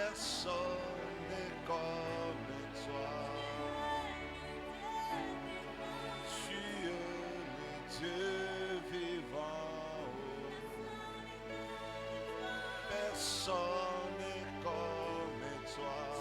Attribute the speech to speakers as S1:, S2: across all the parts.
S1: Personne n'est comme toi. Tu es le Dieu vivant. Personne n'est comme toi.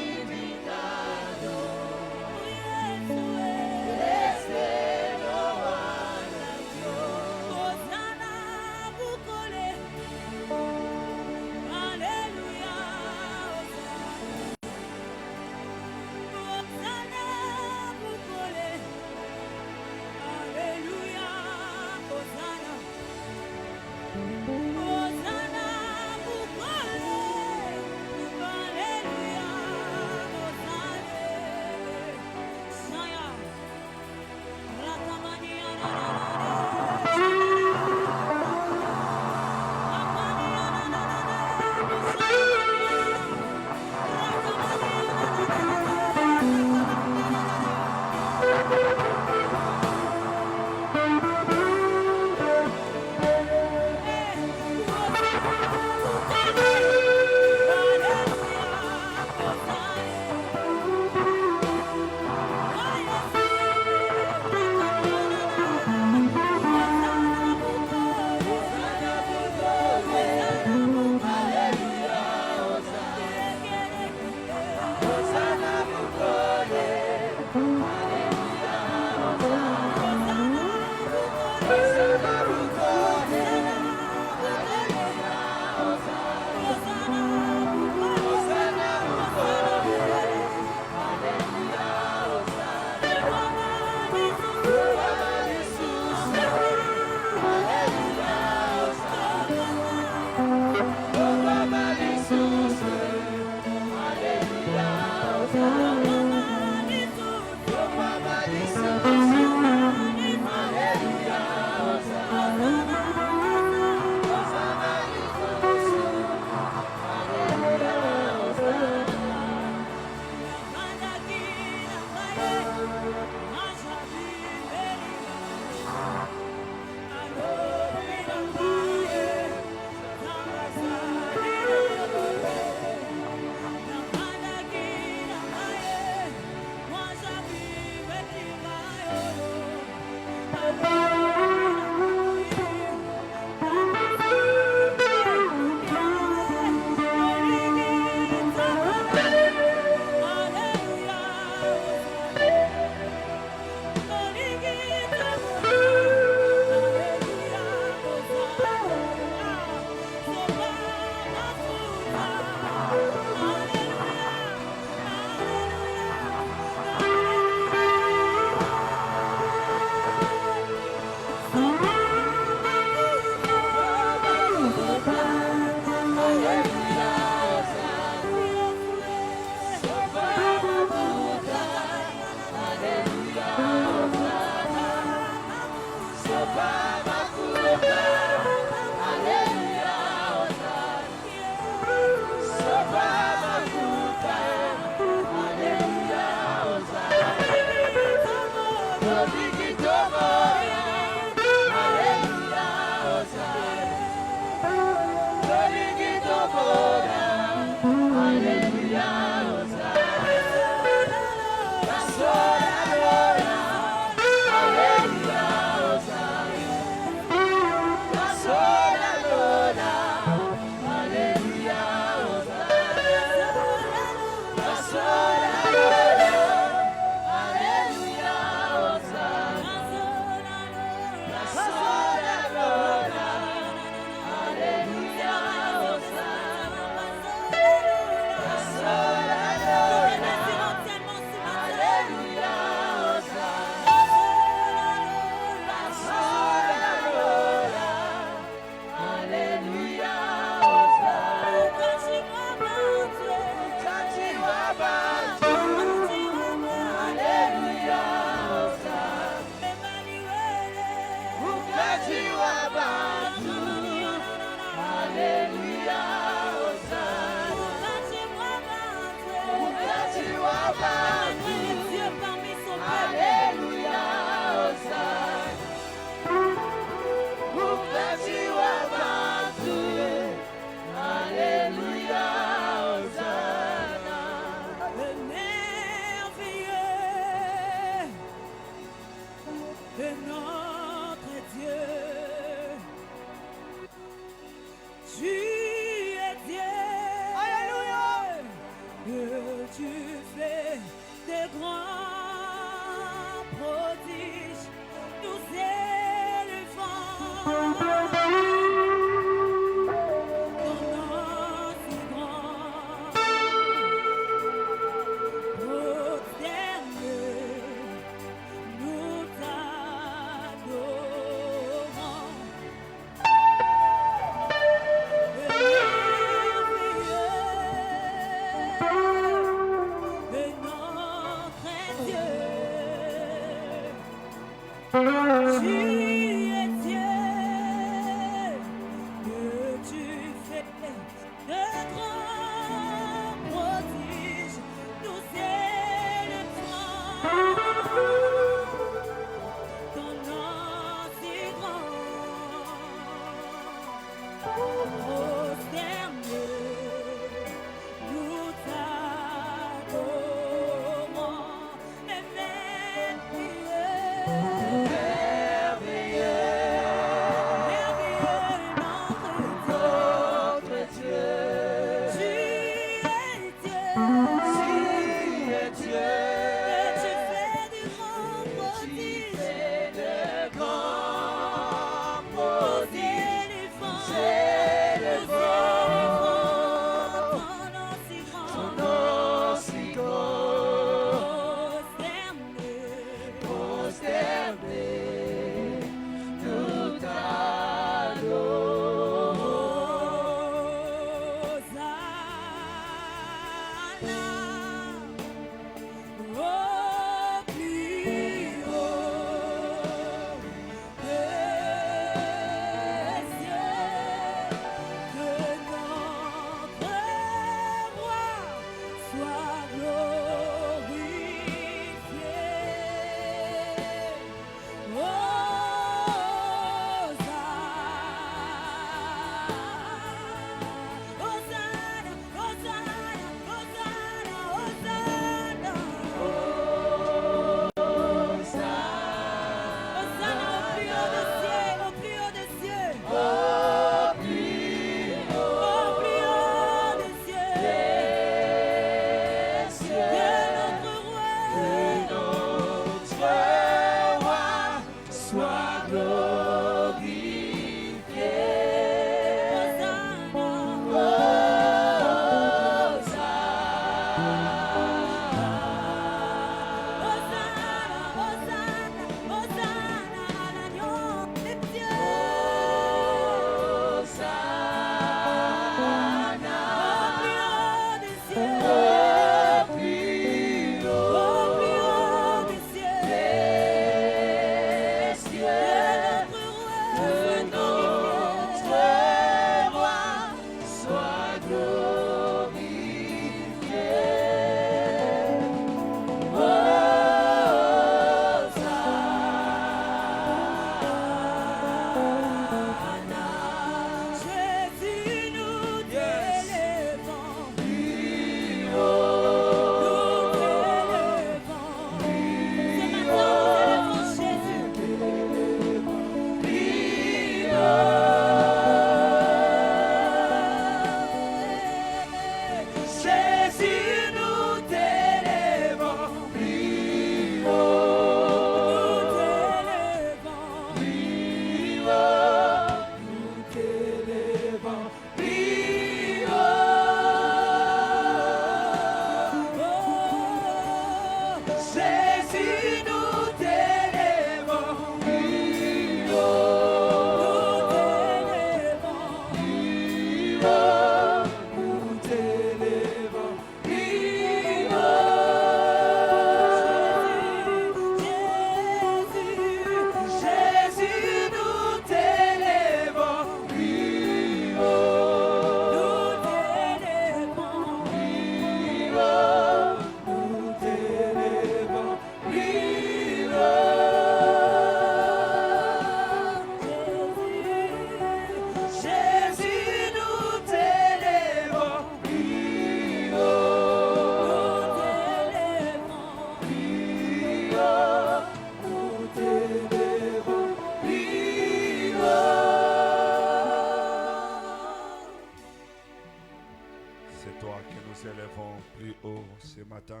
S1: matin,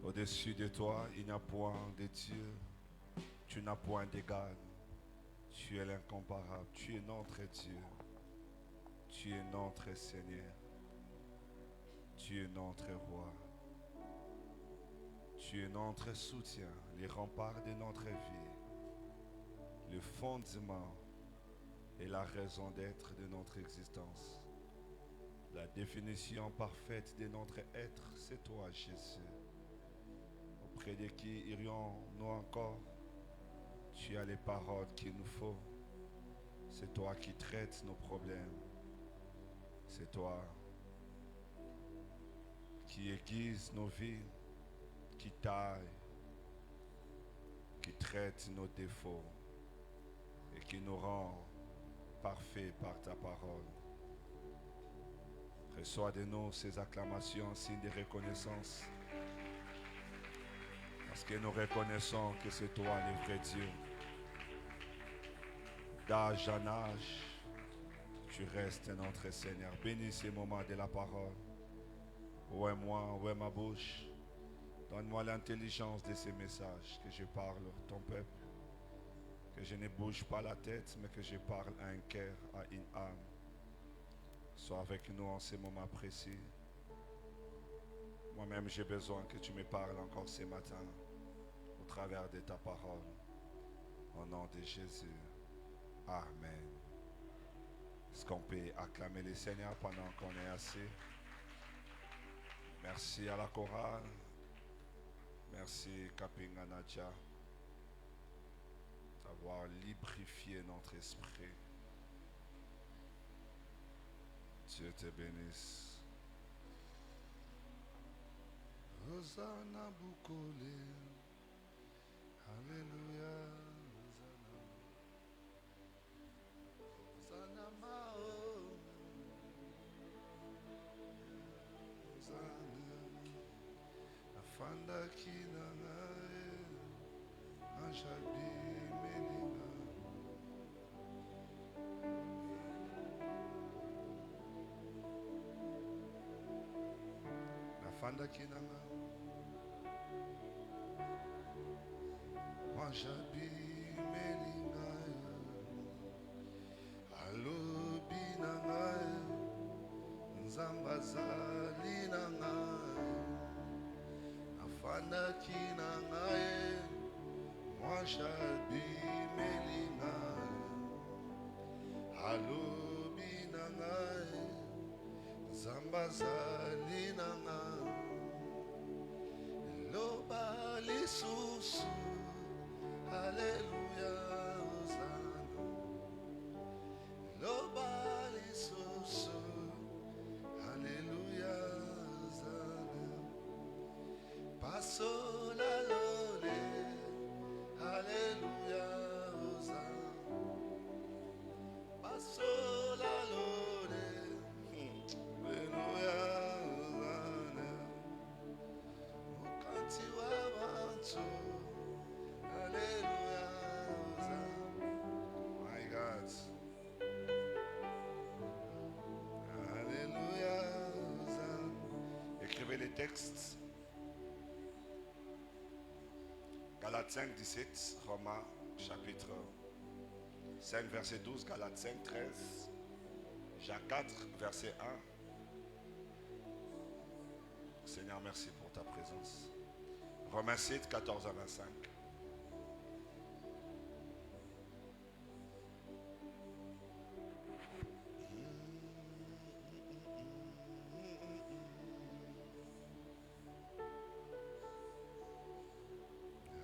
S1: au-dessus de toi, il n'y a point de Dieu. Tu n'as point d'égal. Tu es l'incomparable. Tu es notre Dieu. Tu es notre Seigneur. Tu es notre roi. Tu es notre soutien, les remparts de notre vie, le fondement et la raison d'être de notre existence. La définition parfaite de notre être, c'est toi, Jésus. Auprès de qui irions-nous encore? Tu as les paroles qu'il nous faut. C'est toi qui traites nos problèmes. C'est toi qui aiguise nos vies, qui taille, qui traite nos défauts et qui nous rend parfaits par ta parole. Reçois de nous ces acclamations, signes de reconnaissance, parce que nous reconnaissons que c'est toi le vrai Dieu. D'âge en âge, tu restes notre Seigneur. Bénis ces moments de la parole. Où est moi, où est ma bouche? Donne-moi l'intelligence de ces messages, que je parle ton peuple, que je ne bouge pas la tête, mais que je parle à un cœur, à une âme. Sois avec nous en ces moments précis. Moi-même, j'ai besoin que tu me parles encore ce matin, au travers de ta parole. Au nom de Jésus. Amen. Est-ce qu'on peut acclamer le Seigneur pendant qu'on est assis? Merci à la chorale. Merci Kapinga Nadja d'avoir lubrifié notre esprit. Dieu te bénisse. Hosanna Bukole. Alléluia. Hosanna Mao. Hosanna. Afanda Kinanae. Anjabi Melinga. Afanda Kinanga. Anjabi Melinga. Alobi Nangae. Nzambazali Nangae. Afanda Kinangae. Anjabi Melinga. Alobi Nangae. Zambazali Nangae. Loba lisusu. Alléluia, Hosanna. Loba lisusu. Alléluia, Hosanna. Passo la lole. Alléluia, Hosanna. Passo la lole. Alléluia, Hosanna. Mokanti wa bantu. Alléluia, Hosanna. My God. Alléluia, Hosanna. Écrivez les textes. Galates 5, 17, Romains chapitre 5, verset 12, Galates 5, 13, Jacques 4, verset 1. Seigneur, merci pour ta présence. Romains 7, 14 à 25.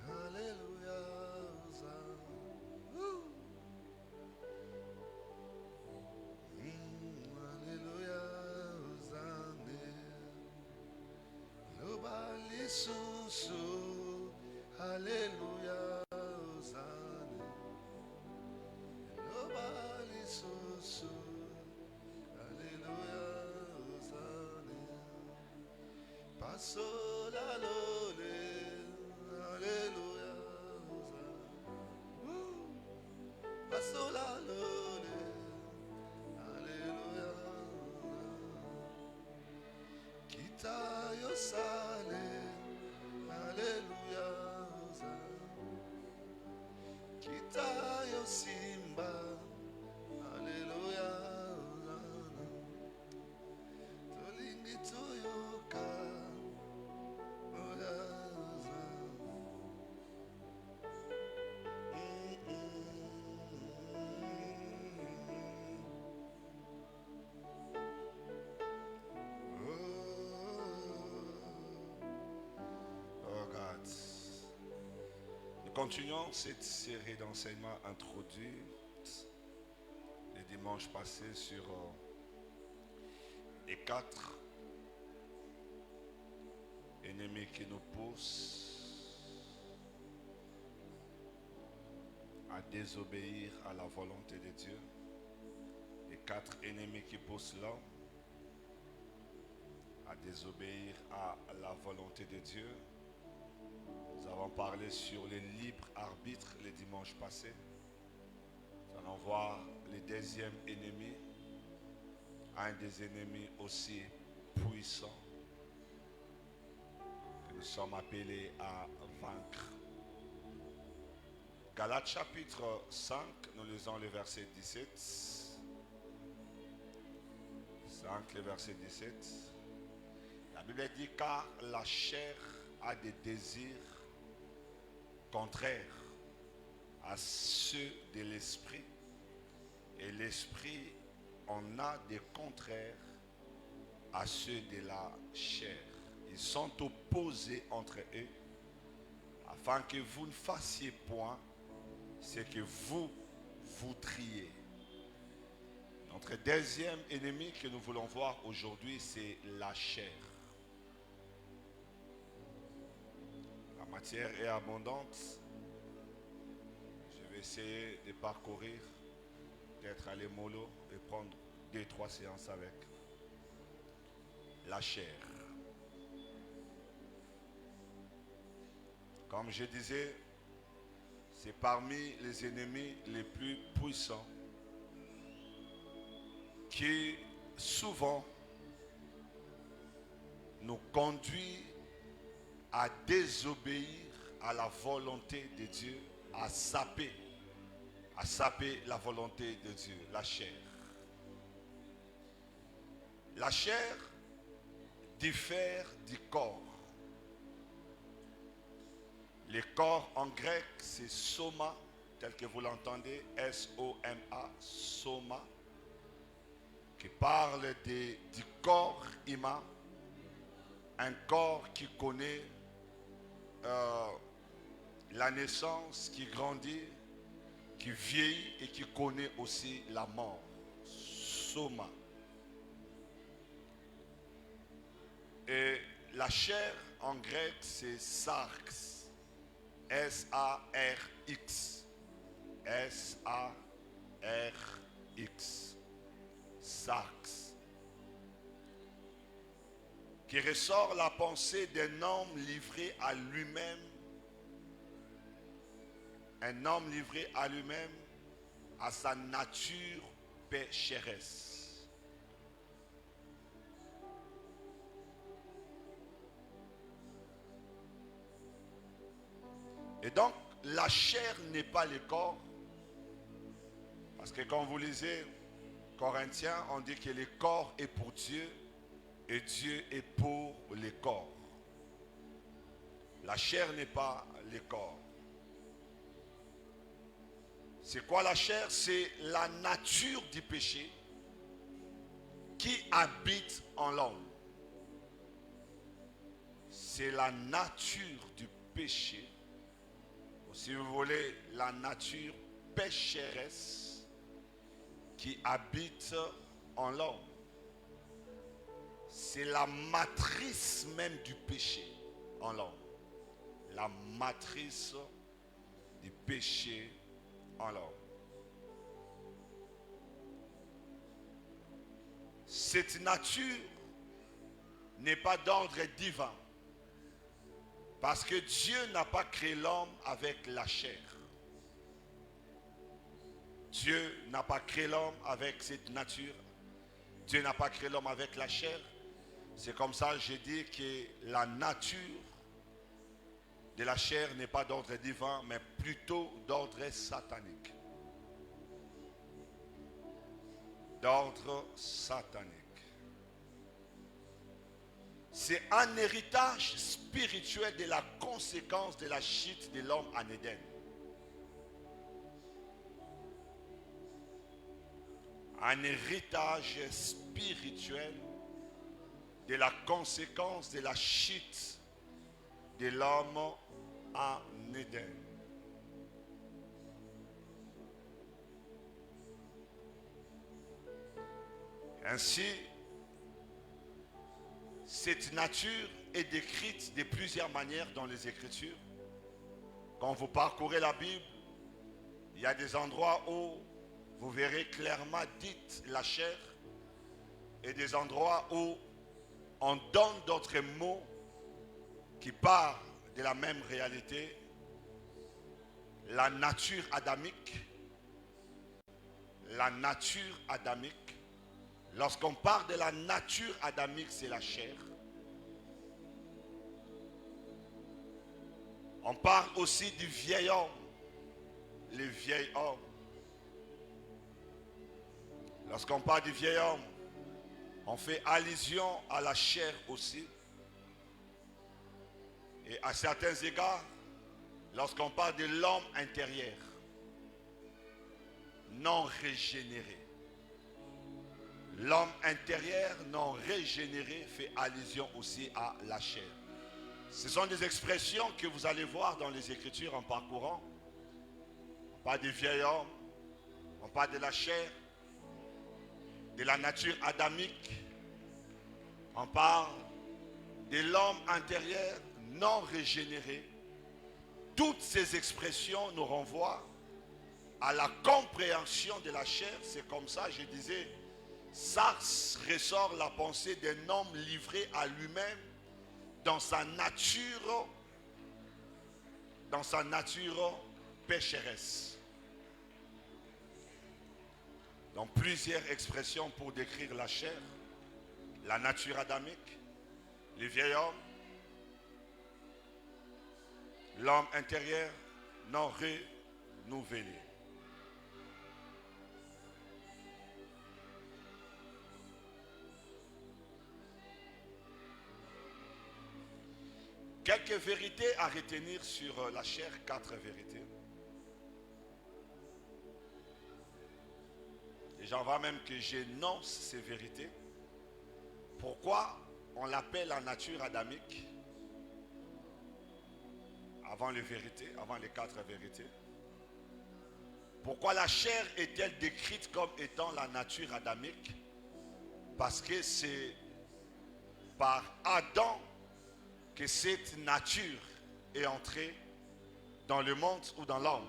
S1: Alléluia, Hosanna. Alléluia, Hosanna. Loba lisusu. Alléluia, Hosanna. Loba lisusu. Alléluia, Hosanna. Passo la lole. Alléluia, Hosanna. Passo la lole. Alléluia. Kita yosa. Simba. Alléluia. Tolingi toyoka. Oh God. Nous continuons cette série d'enseignements introduits les dimanches passés sur les 4 ennemis qui nous poussent à désobéir à la volonté de Dieu. Les 4 ennemis qui poussent l'homme à désobéir à la volonté de Dieu. Nous avons parlé sur le libre arbitre le dimanche passé. Nous allons voir le deuxième ennemi, un des ennemis aussi puissants que nous sommes appelés à vaincre. Galates chapitre 5, nous lisons le verset 17. 5, le verset 17. La Bible dit car la chair a des désirs contraires à ceux de l'esprit et l'esprit en a des contraires à ceux de la chair. Ils sont opposés entre eux afin que vous ne fassiez point ce que vous voudriez. Notre deuxième ennemi que nous voulons voir aujourd'hui, c'est la chair. La matière est abondante. Je vais essayer de parcourir, peut-être aller mollo et prendre 2-3 séances avec. La chair. Comme je disais, c'est parmi les ennemis les plus puissants qui souvent nous conduit à désobéir à la volonté de Dieu, à saper la volonté de Dieu, la chair. La chair diffère du corps. Le corps en grec, c'est soma, tel que vous l'entendez, S-O-M-A, soma, qui parle du corps humain, un corps qui connaît la naissance, qui grandit, qui vieillit et qui connaît aussi la mort. Soma. Et la chair en grec, c'est sarx. S-A-R-X. S-A-R-X. Sarx. Qui ressort la pensée d'un homme livré à lui-même. Un homme livré à lui-même, à sa nature pécheresse. Et donc, la chair n'est pas le corps. Parce que quand vous lisez Corinthiens, on dit que le corps est pour Dieu et Dieu est pour le corps. La chair n'est pas le corps. C'est quoi la chair? C'est la nature du péché qui habite en l'homme. C'est la nature du péché, ou si vous voulez, la nature pécheresse qui habite en l'homme. C'est la matrice même du péché en l'homme. La matrice du péché en l'homme. Cette nature n'est pas d'ordre divin. Parce que Dieu n'a pas créé l'homme avec la chair. Dieu n'a pas créé l'homme avec cette nature. Dieu n'a pas créé l'homme avec la chair. C'est comme ça que je dis que la nature de la chair n'est pas d'ordre divin, mais plutôt d'ordre satanique. d'ordre satanique. C'est un héritage spirituel de la conséquence de la chute de l'homme en Éden. Un héritage spirituel de la conséquence de la chute de l'homme en Éden. Ainsi, cette nature est décrite de plusieurs manières dans les Écritures. Quand vous parcourez la Bible, il y a des endroits où vous verrez clairement dite la chair et des endroits où on donne d'autres mots qui parlent de la même réalité. La nature adamique. La nature adamique. Lorsqu'on parle de la nature adamique, c'est la chair. On parle aussi du vieil homme. Le vieil homme. Lorsqu'on parle du vieil homme, on fait allusion à la chair aussi. Et à certains égards, lorsqu'on parle de l'homme intérieur, non régénéré. L'homme intérieur non régénéré fait allusion aussi à la chair. Ce sont des expressions que vous allez voir dans les Écritures en parcourant. On parle du vieil homme, on parle de la chair, de la nature adamique, on parle de l'homme intérieur non régénéré. Toutes ces expressions nous renvoient à la compréhension de la chair. C'est comme ça, je disais, ça ressort la pensée d'un homme livré à lui-même dans sa nature pécheresse. Donc plusieurs expressions pour décrire la chair, la nature adamique, le vieil homme, l'homme intérieur non renouvelé. Quelques vérités à retenir sur la chair, 4 vérités. Et j'en vois même que j'énonce ces vérités. Pourquoi on l'appelle la nature adamique avant les vérités, avant les 4 vérités? Pourquoi la chair est-elle décrite comme étant la nature adamique? Parce que c'est par Adam que cette nature est entrée dans le monde ou dans l'homme.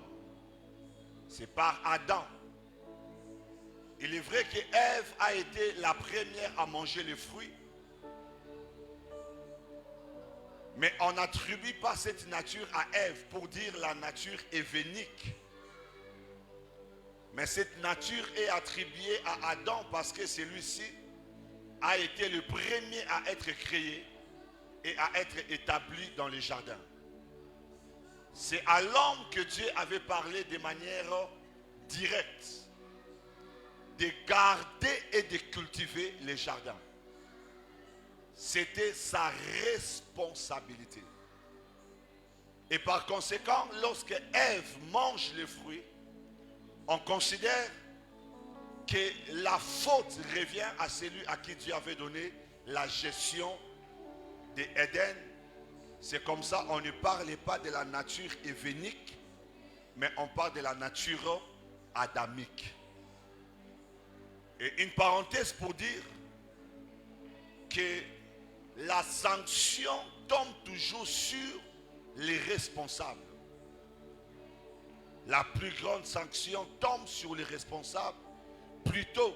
S1: C'est par Adam. Il est vrai que Ève a été la première à manger les fruits. Mais on n'attribue pas cette nature à Ève pour dire la nature événique. Mais cette nature est attribuée à Adam parce que celui-ci a été le premier à être créé et à être établi dans le jardin. C'est à l'homme que Dieu avait parlé de manière directe de garder et de cultiver les jardins. C'était sa responsabilité. Et par conséquent, lorsque Ève mange les fruits, on considère que la faute revient à celui à qui Dieu avait donné la gestion d'Éden. C'est comme ça, on ne parle pas de la nature événique, mais on parle de la nature adamique. Et une parenthèse pour dire que la sanction tombe toujours sur les responsables. La plus grande sanction tombe sur les responsables plutôt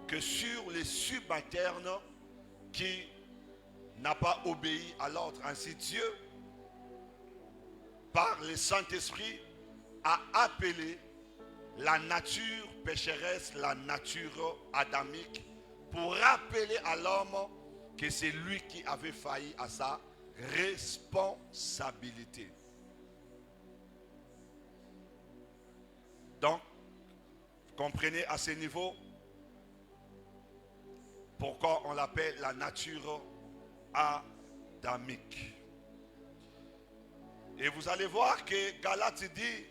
S1: que sur les subalternes qui n'ont pas obéi à l'ordre. Ainsi Dieu, par le Saint-Esprit, a appelé la nature pécheresse, la nature adamique, pour rappeler à l'homme que c'est lui qui avait failli à sa responsabilité. Donc, comprenez à ce niveau Pourquoi on l'appelle la nature adamique. Et vous allez voir que Galates dit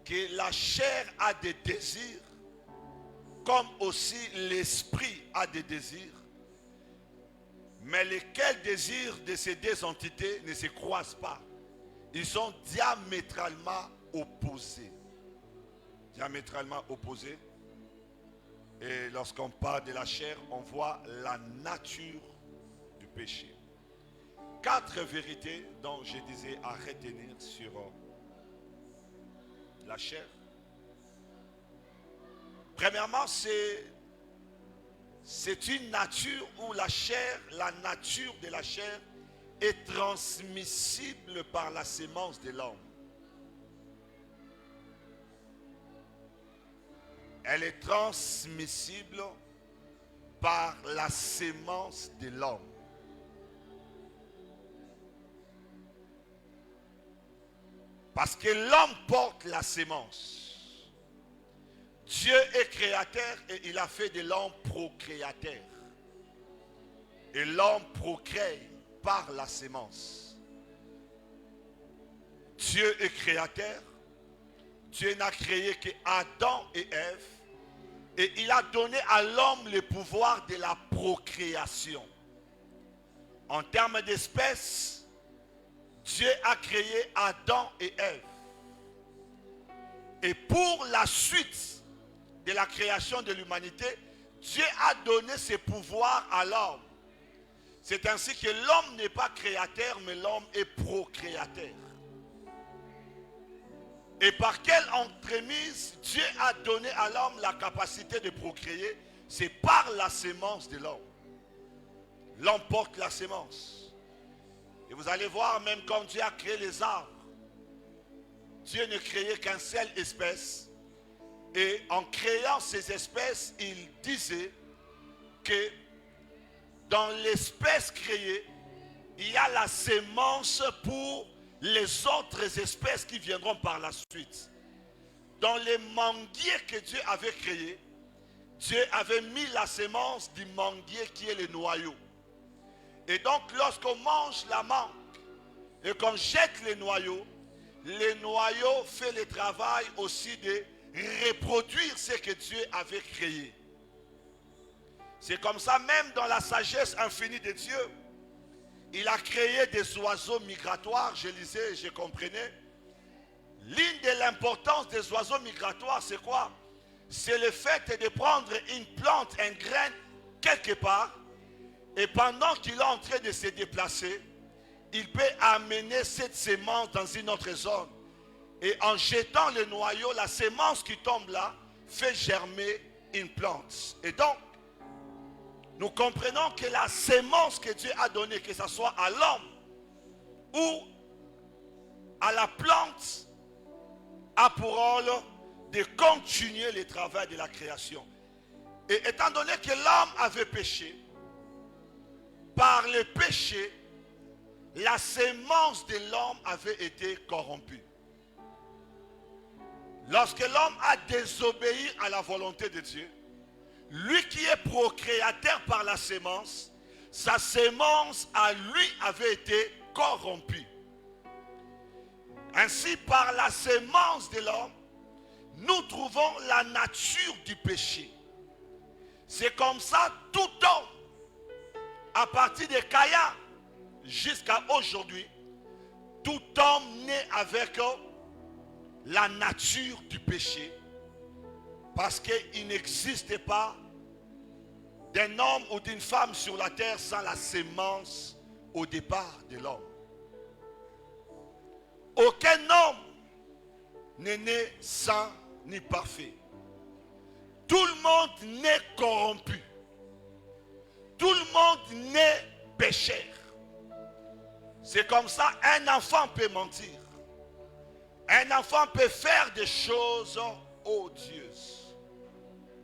S1: que la chair a des désirs, comme aussi l'esprit a des désirs, mais lesquels désirs de ces deux entités ne se croisent pas. Ils sont diamétralement opposés. Diamétralement opposés. Et lorsqu'on parle de la chair, on voit la nature du péché. 4 vérités dont je disais à retenir sur la chair. Premièrement, c'est une nature où la chair, la nature de la chair est transmissible par la sémence de l'homme. Elle est transmissible par la sémence de l'homme. Parce que l'homme porte la sémence. Dieu est créateur et il a fait de l'homme procréateur. Et l'homme procrée par la sémence. Dieu est créateur. Dieu n'a créé que Adam et Ève. Et il a donné à l'homme le pouvoir de la procréation. En termes d'espèces, Dieu a créé Adam et Ève. Et pour la suite de la création de l'humanité, Dieu a donné ses pouvoirs à l'homme. C'est ainsi que l'homme n'est pas créateur, mais l'homme est procréateur. Et par quelle entremise Dieu a donné à l'homme la capacité de procréer? C'est par la sémence de l'homme. L'homme porte la sémence. Et vous allez voir, même quand Dieu a créé les arbres, Dieu ne créait qu'une seule espèce. Et en créant ces espèces, il disait que dans l'espèce créée, il y a la sémence pour les autres espèces qui viendront par la suite. Dans les manguiers que Dieu avait créés, Dieu avait mis la sémence du manguier qui est le noyau. Et donc lorsqu'on mange la mangue et qu'on jette le noyau fait le travail aussi de reproduire ce que Dieu avait créé. C'est comme ça même dans la sagesse infinie de Dieu. Il a créé des oiseaux migratoires, je lisais, je comprenais. L'une de l'importance des oiseaux migratoires, c'est quoi? C'est le fait de prendre une plante, un grain, quelque part, et pendant qu'il est en train de se déplacer, il peut amener cette sémence dans une autre zone. Et en jetant le noyau, la sémence qui tombe là, fait germer une plante. Et donc, nous comprenons que la sémence que Dieu a donnée, que ce soit à l'homme ou à la plante, a pour rôle de continuer le travail de la création. Et étant donné que l'homme avait péché, par le péché, la sémence de l'homme avait été corrompue. Lorsque l'homme a désobéi à la volonté de Dieu, lui qui est procréateur par la sémence, sa sémence à lui avait été corrompue. Ainsi, par la sémence de l'homme, nous trouvons la nature du péché. C'est comme ça tout homme, à partir de Caïn jusqu'à aujourd'hui, tout homme naît avec la nature du péché. Parce qu'il n'existe pas d'un homme ou d'une femme sur la terre sans la sémence au départ de l'homme. Aucun homme n'est né saint ni parfait. Tout le monde naît corrompu. Tout le monde naît pécheur. C'est comme ça, un enfant peut mentir. Un enfant peut faire des choses odieuses.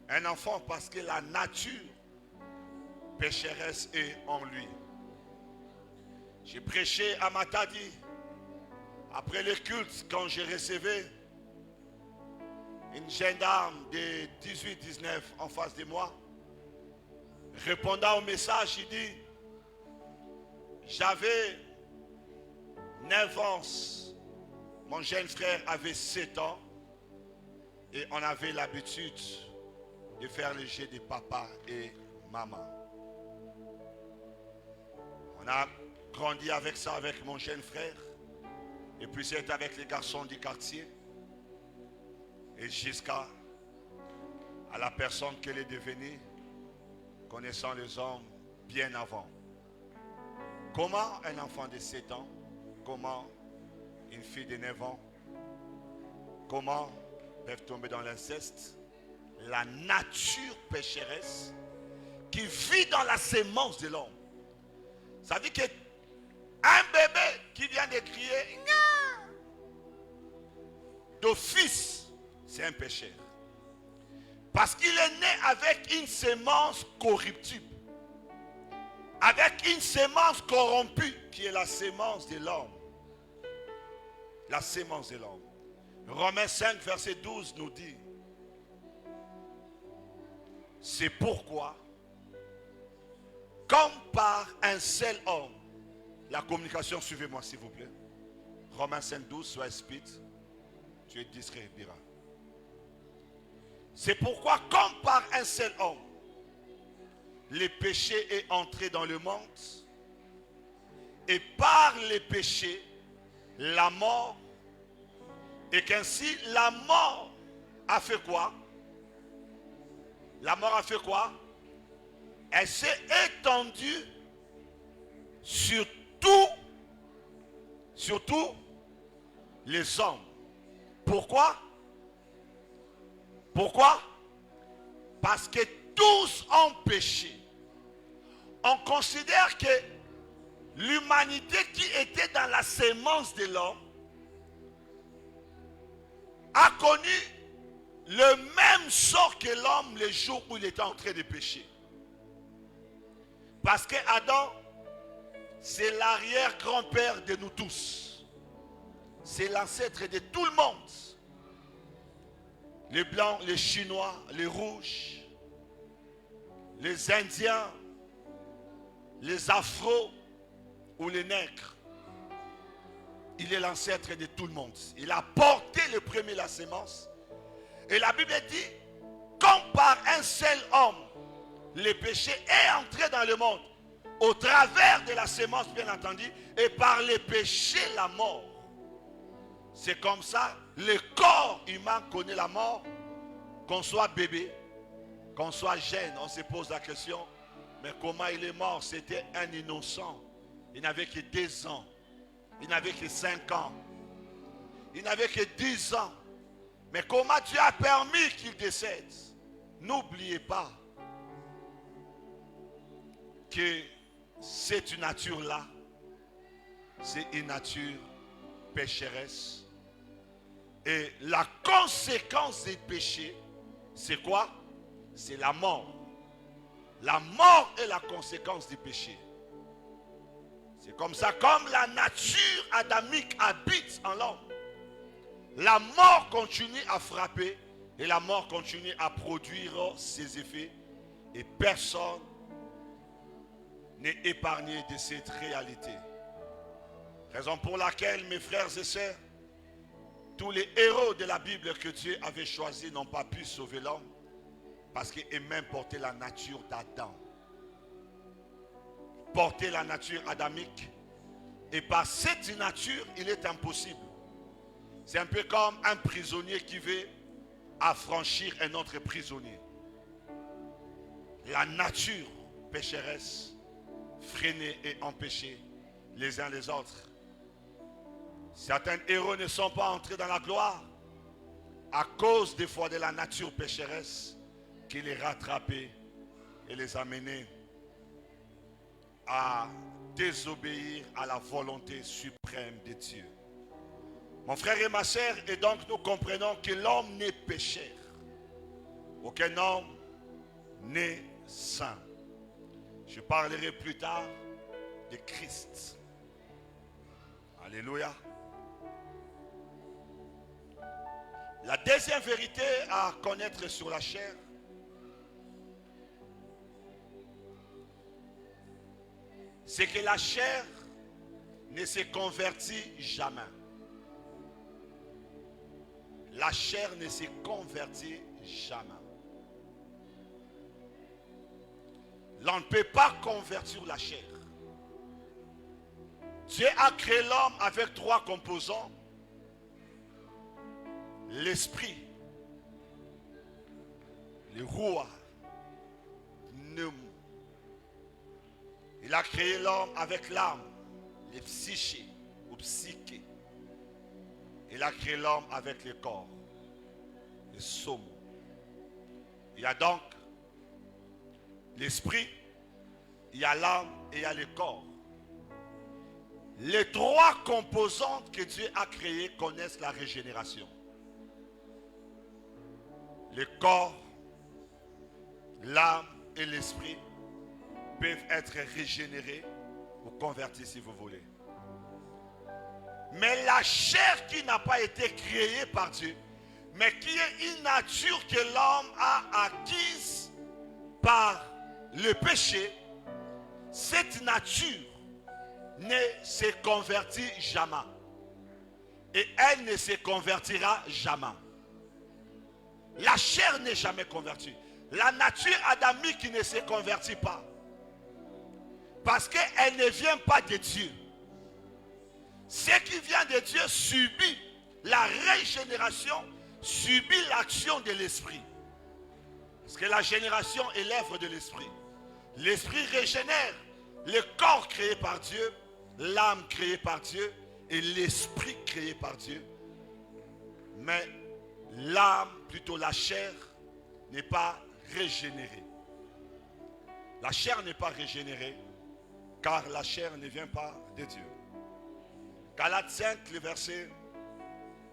S1: Un enfant parce que la nature pécheresse est en lui. J'ai prêché à Matadi. Après le culte, quand j'ai recevais une jeune dame de 18-19 en face de moi, répondant au message, il dit, j'avais 9 ans, mon jeune frère avait 7 ans et on avait l'habitude de faire le jeu de papa et maman. On a grandi avec ça, avec mon jeune frère, et puis c'est avec les garçons du quartier, et jusqu'à la personne qu'elle est devenue, connaissant les hommes bien avant. Comment un enfant de 7 ans, comment une fille de 9 ans, comment peuvent tomber dans l'inceste? La nature pécheresse qui vit dans la sémence de l'homme. Ça veut dire qu'un bébé qui vient de crier d'office, c'est un pécheur. Parce qu'il est né avec une sémence corruptible, avec une sémence corrompue qui est la sémence de l'homme. La sémence de l'homme. Romains 5, verset 12 nous dit, c'est pourquoi, comme par un seul homme, la communication, suivez-moi s'il vous plaît. Romains 5, 12, sois speed. Tu es discret, Bira. C'est pourquoi, comme par un seul homme, le péché est entré dans le monde, et par les péchés, la mort, et qu'ainsi la mort a fait quoi? La mort a fait quoi? Elle s'est étendue sur tous les hommes. Pourquoi? Pourquoi? Parce que tous ont péché. On considère que l'humanité qui était dans la sémence de l'homme a connu le même sort que l'homme le jour où il était en train de pécher. Parce que Adam, c'est l'arrière-grand-père de nous tous. C'est l'ancêtre de tout le monde. Les blancs, les chinois, les rouges, les indiens, les afros ou les nègres. Il est l'ancêtre de tout le monde. Il a porté le premier la sémence. Et la Bible dit, comme par un seul homme, le péché est entré dans le monde, au travers de la sémence bien entendu, et par le péché la mort. C'est comme ça, le corps humain connaît la mort, qu'on soit bébé, qu'on soit jeune, on se pose la question, mais comment il est mort? C'était un innocent, il n'avait que 2 ans, il n'avait que 5 ans, il n'avait que 10 ans, mais comment Dieu a permis qu'il décède? N'oubliez pas que cette nature-là, c'est une nature pécheresse. Et la conséquence des péchés, c'est quoi? C'est la mort. La mort est la conséquence du péché. C'est comme ça, comme la nature adamique habite en l'homme. La mort continue à frapper et la mort continue à produire ses effets. Et personne n'est épargné de cette réalité. Raison pour laquelle, mes frères et sœurs, tous les héros de la Bible que Dieu avait choisis n'ont pas pu sauver l'homme parce qu'ils même portaient la nature d'Adam. Porter la nature adamique. Et par cette nature, il est impossible. C'est un peu comme un prisonnier qui veut affranchir un autre prisonnier. La nature pécheresse, freiner et empêcher les uns les autres. Certains héros ne sont pas entrés dans la gloire à cause des fois de la nature pécheresse qui les rattrapait et les amenait à désobéir à la volonté suprême de Dieu. Mon frère et ma sœur, et donc nous comprenons que l'homme n'est pécheur. Aucun homme n'est saint. Je parlerai plus tard de Christ. Alléluia. La deuxième vérité à connaître sur la chair, c'est que la chair ne se convertit jamais. La chair ne se convertit jamais. L'on ne peut pas convertir la chair. Dieu a créé l'homme avec 3 composants. L'esprit, le roi, pneum. Il a créé l'homme avec l'âme, le psyché ou psyché. Il a créé l'homme avec le corps, le somme. Il y a donc l'esprit, il y a l'âme et il y a le corps. Les 3 composantes que Dieu a créées connaissent la régénération. Le corps, l'âme et l'esprit peuvent être régénérés ou convertis si vous voulez. Mais la chair qui n'a pas été créée par Dieu, mais qui est une nature que l'homme a acquise par le péché, cette nature ne se convertit jamais. Et elle ne se convertira jamais. La chair n'est jamais convertie. La nature adamique ne se convertit pas. Parce qu'elle ne vient pas de Dieu. Ce qui vient de Dieu subit la régénération, subit l'action de l'esprit. Parce que la génération est l'œuvre de l'esprit. L'esprit régénère le corps créé par Dieu, l'âme créée par Dieu et l'esprit créé par Dieu. Mais l'âme, plutôt la chair, n'est pas régénérée. La chair n'est pas régénérée car la chair ne vient pas de Dieu. Galates 5, le verset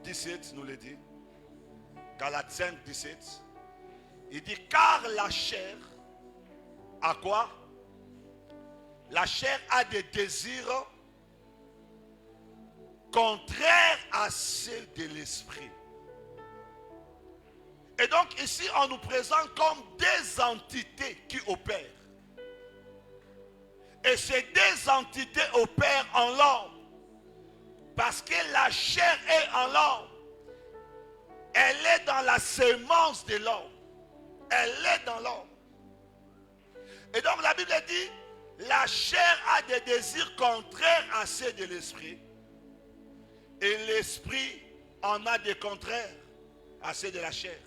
S1: 17 nous le dit. Galates 5, 17. Il dit car la chair a quoi? La chair a des désirs contraires à ceux de l'esprit. Et donc ici on nous présente comme des entités qui opèrent. Et ces deux entités opèrent en l'homme. Parce que la chair est en l'homme. Elle est dans la sémence de l'homme. Elle est dans l'homme. Et donc la Bible dit, la chair a des désirs contraires à ceux de l'esprit. Et l'esprit en a des contraires à ceux de la chair.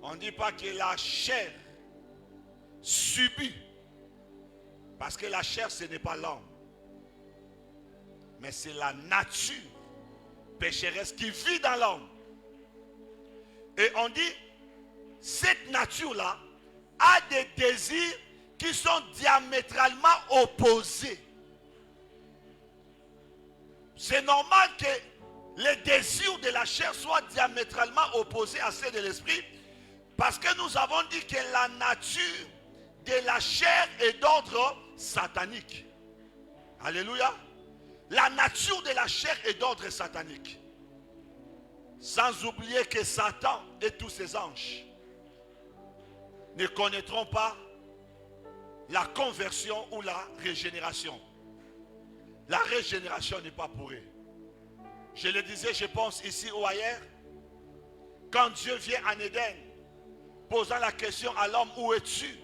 S1: On ne dit pas que la chair subit. Parce que la chair, ce n'est pas l'homme. Mais c'est la nature pécheresse qui vit dans l'homme. Et on dit, cette nature-là a des désirs qui sont diamétralement opposés. C'est normal que les désirs de la chair soient diamétralement opposés à ceux de l'esprit, parce que nous avons dit que la nature de la chair est d'ordre satanique. Alléluia. La nature de la chair est d'ordre satanique. Sans oublier que Satan et tous ses anges ne connaîtront pas la conversion ou la régénération. La régénération n'est pas pour eux. Je le disais, je pense ici ou ailleurs, quand Dieu vient en Éden, posant la question à l'homme, où es-tu?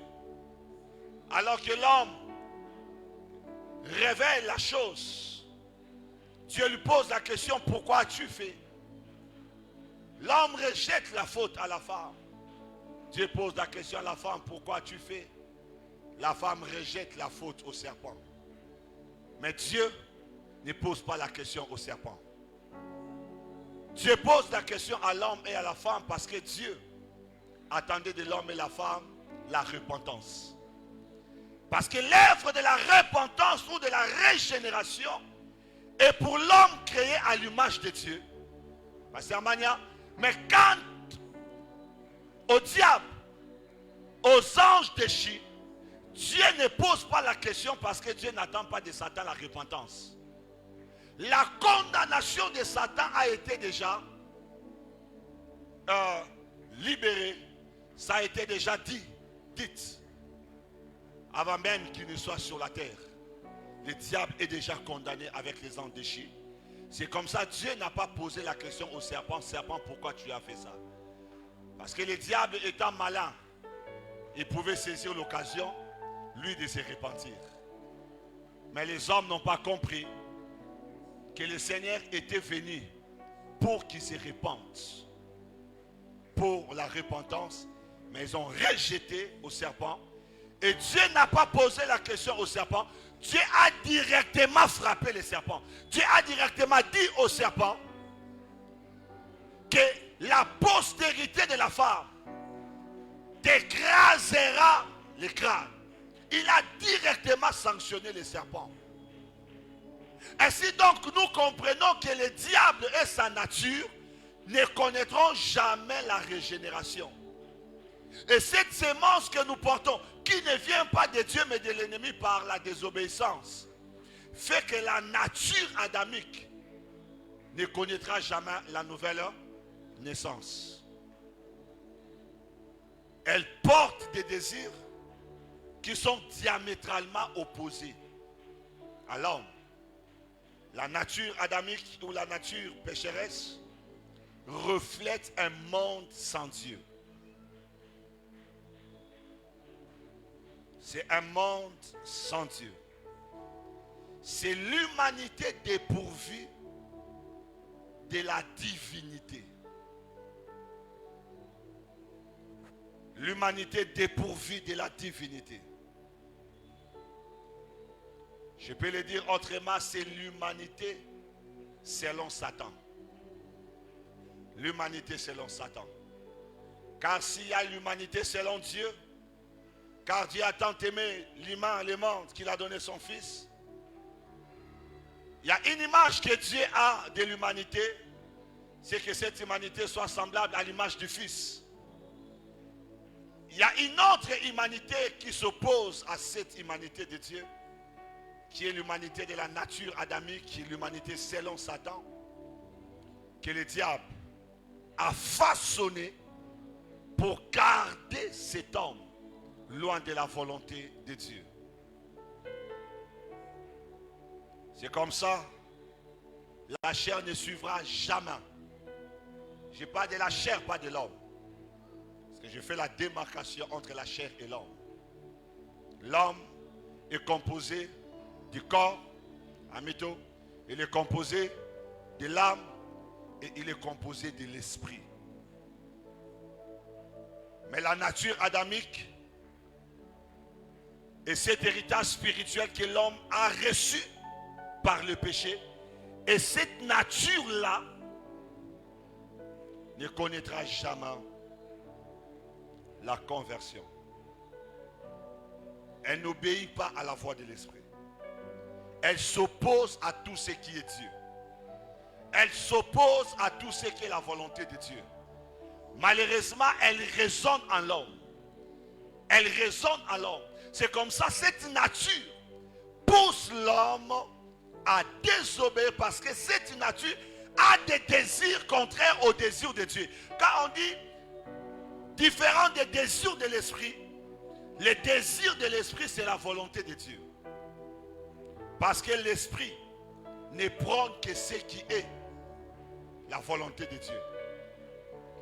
S1: Alors que l'homme révèle la chose, Dieu lui pose la question, pourquoi as-tu fait? L'homme rejette la faute à la femme. Dieu pose la question à la femme, pourquoi as-tu fait? La femme rejette la faute au serpent. Mais Dieu ne pose pas la question au serpent. Dieu pose la question à l'homme et à la femme parce que Dieu attendait de l'homme et la femme la repentance. Parce que l'œuvre de la repentance ou de la régénération est pour l'homme créé à l'image de Dieu. Pasteur Mania, mais quand au diable, aux anges déchus, Dieu ne pose pas la question parce que Dieu n'attend pas de Satan la repentance. La condamnation de Satan a été déjà libérée. Ça a été déjà dit. Avant même qu'il ne soit sur la terre, le diable est déjà condamné avec les anges déchus. C'est comme ça, Dieu n'a pas posé la question au serpent, serpent, pourquoi tu as fait ça? Parce que le diable étant malin, il pouvait saisir l'occasion, lui, de se repentir. Mais les hommes n'ont pas compris que le Seigneur était venu pour qu'ils se repentent, pour la repentance, mais ils ont rejeté au serpent. Et Dieu n'a pas posé la question au serpent. Dieu a directement frappé le serpent. Dieu a directement dit au serpent que la postérité de la femme t'écrasera le crâne. Il a directement sanctionné le serpent. Ainsi donc, nous comprenons que le diable et sa nature ne connaîtront jamais la régénération. Et cette sémence que nous portons, qui ne vient pas de Dieu mais de l'ennemi par la désobéissance, fait que la nature adamique ne connaîtra jamais la nouvelle naissance. Elle porte des désirs qui sont diamétralement opposés à l'homme. La nature adamique ou la nature pécheresse reflète un monde sans Dieu. C'est un monde sans Dieu. C'est l'humanité dépourvue de la divinité. L'humanité dépourvue de la divinité. Je peux le dire autrement, c'est l'humanité selon Satan. L'humanité selon Satan. Car s'il y a l'humanité selon Dieu, car Dieu a tant aimé l'humain, le monde, qu'il a donné son Fils. Il y a une image que Dieu a de l'humanité, c'est que cette humanité soit semblable à l'image du Fils. Il y a une autre humanité qui s'oppose à cette humanité de Dieu, qui est l'humanité de la nature adamique, qui est l'humanité selon Satan, que le diable a façonné pour garder cet homme loin de la volonté de Dieu. C'est comme ça, la chair ne suivra jamais. Je parle de la chair, pas de l'homme. Parce que je fais la démarcation entre la chair et l'homme. L'homme est composé du corps, amito, il est composé de l'âme et il est composé de l'esprit. Mais la nature adamique et cet héritage spirituel que l'homme a reçu par le péché, et cette nature-là ne connaîtra jamais la conversion. Elle n'obéit pas à la voix de l'esprit. Elle s'oppose à tout ce qui est Dieu. Elle s'oppose à tout ce qui est la volonté de Dieu. Malheureusement, elle résonne en l'homme. Elle résonne en l'homme. C'est comme ça, cette nature pousse l'homme à désobéir parce que cette nature a des désirs contraires aux désirs de Dieu. Quand on dit différent des désirs de l'esprit, les désirs de l'esprit, c'est la volonté de Dieu. Parce que l'esprit ne prône que ce qui est la volonté de Dieu.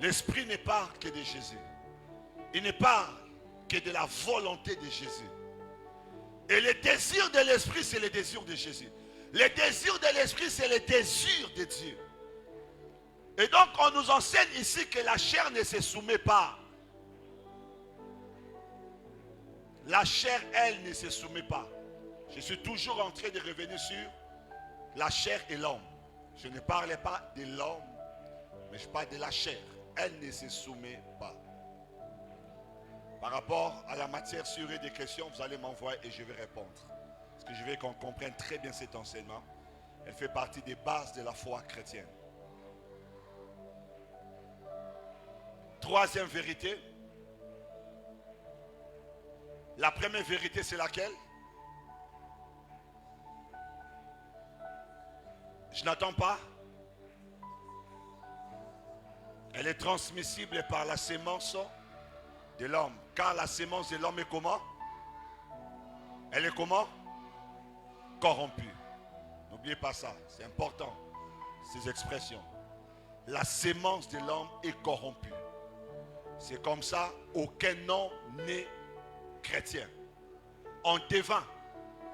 S1: L'esprit ne parle que de Jésus. Il ne parle que de la volonté de Jésus. Et le désir de l'esprit, c'est le désir de Jésus. Le désir de l'esprit, c'est le désir de Dieu. Et donc, on nous enseigne ici que la chair ne se soumet pas. La chair, elle, ne se soumet pas. Je suis toujours en train de revenir sur la chair et l'homme. Je ne parle pas de l'homme, mais je parle de la chair. Elle ne se soumet pas. Par rapport à la matière sur des questions, vous allez m'envoyer et je vais répondre. Parce que je veux qu'on comprenne très bien cet enseignement. Elle fait partie des bases de la foi chrétienne. Troisième vérité. La première vérité, c'est laquelle? Je n'attends pas. Elle est transmissible par la sémence de l'homme. Car la sémence de l'homme est comment? Elle est comment? Corrompue. N'oubliez pas ça, c'est important, ces expressions. La sémence de l'homme est corrompue. C'est comme ça, aucun homme n'est chrétien. On devint,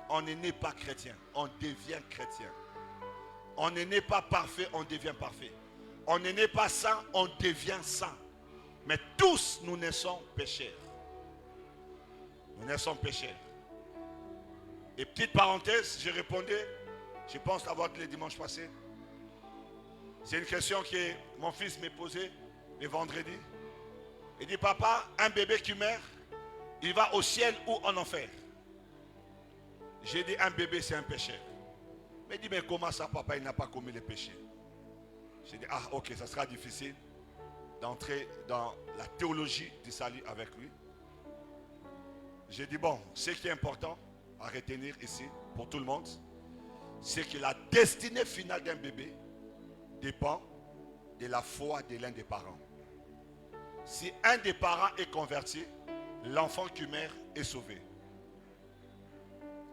S1: on n'est né pas chrétien, on devient chrétien. On n'est né pas parfait, on devient parfait. On n'est né pas saint, on devient saint. Mais tous, nous naissons pécheurs. Nous naissons pécheurs. Et petite parenthèse, je répondais, je pense l'avoir dit le dimanche passé. C'est une question que mon fils m'a posée le vendredi. Il dit, papa, un bébé qui meurt, il va au ciel ou en enfer? J'ai dit, un bébé c'est un pécheur. Mais il dit, mais comment ça, papa, il n'a pas commis le péché? J'ai dit, ah ok, ça sera difficile d'entrer dans la théologie du salut avec lui. J'ai dit, bon, ce qui est important à retenir ici, pour tout le monde, c'est que la destinée finale d'un bébé dépend de la foi de l'un des parents. Si un des parents est converti, l'enfant qui meurt est sauvé.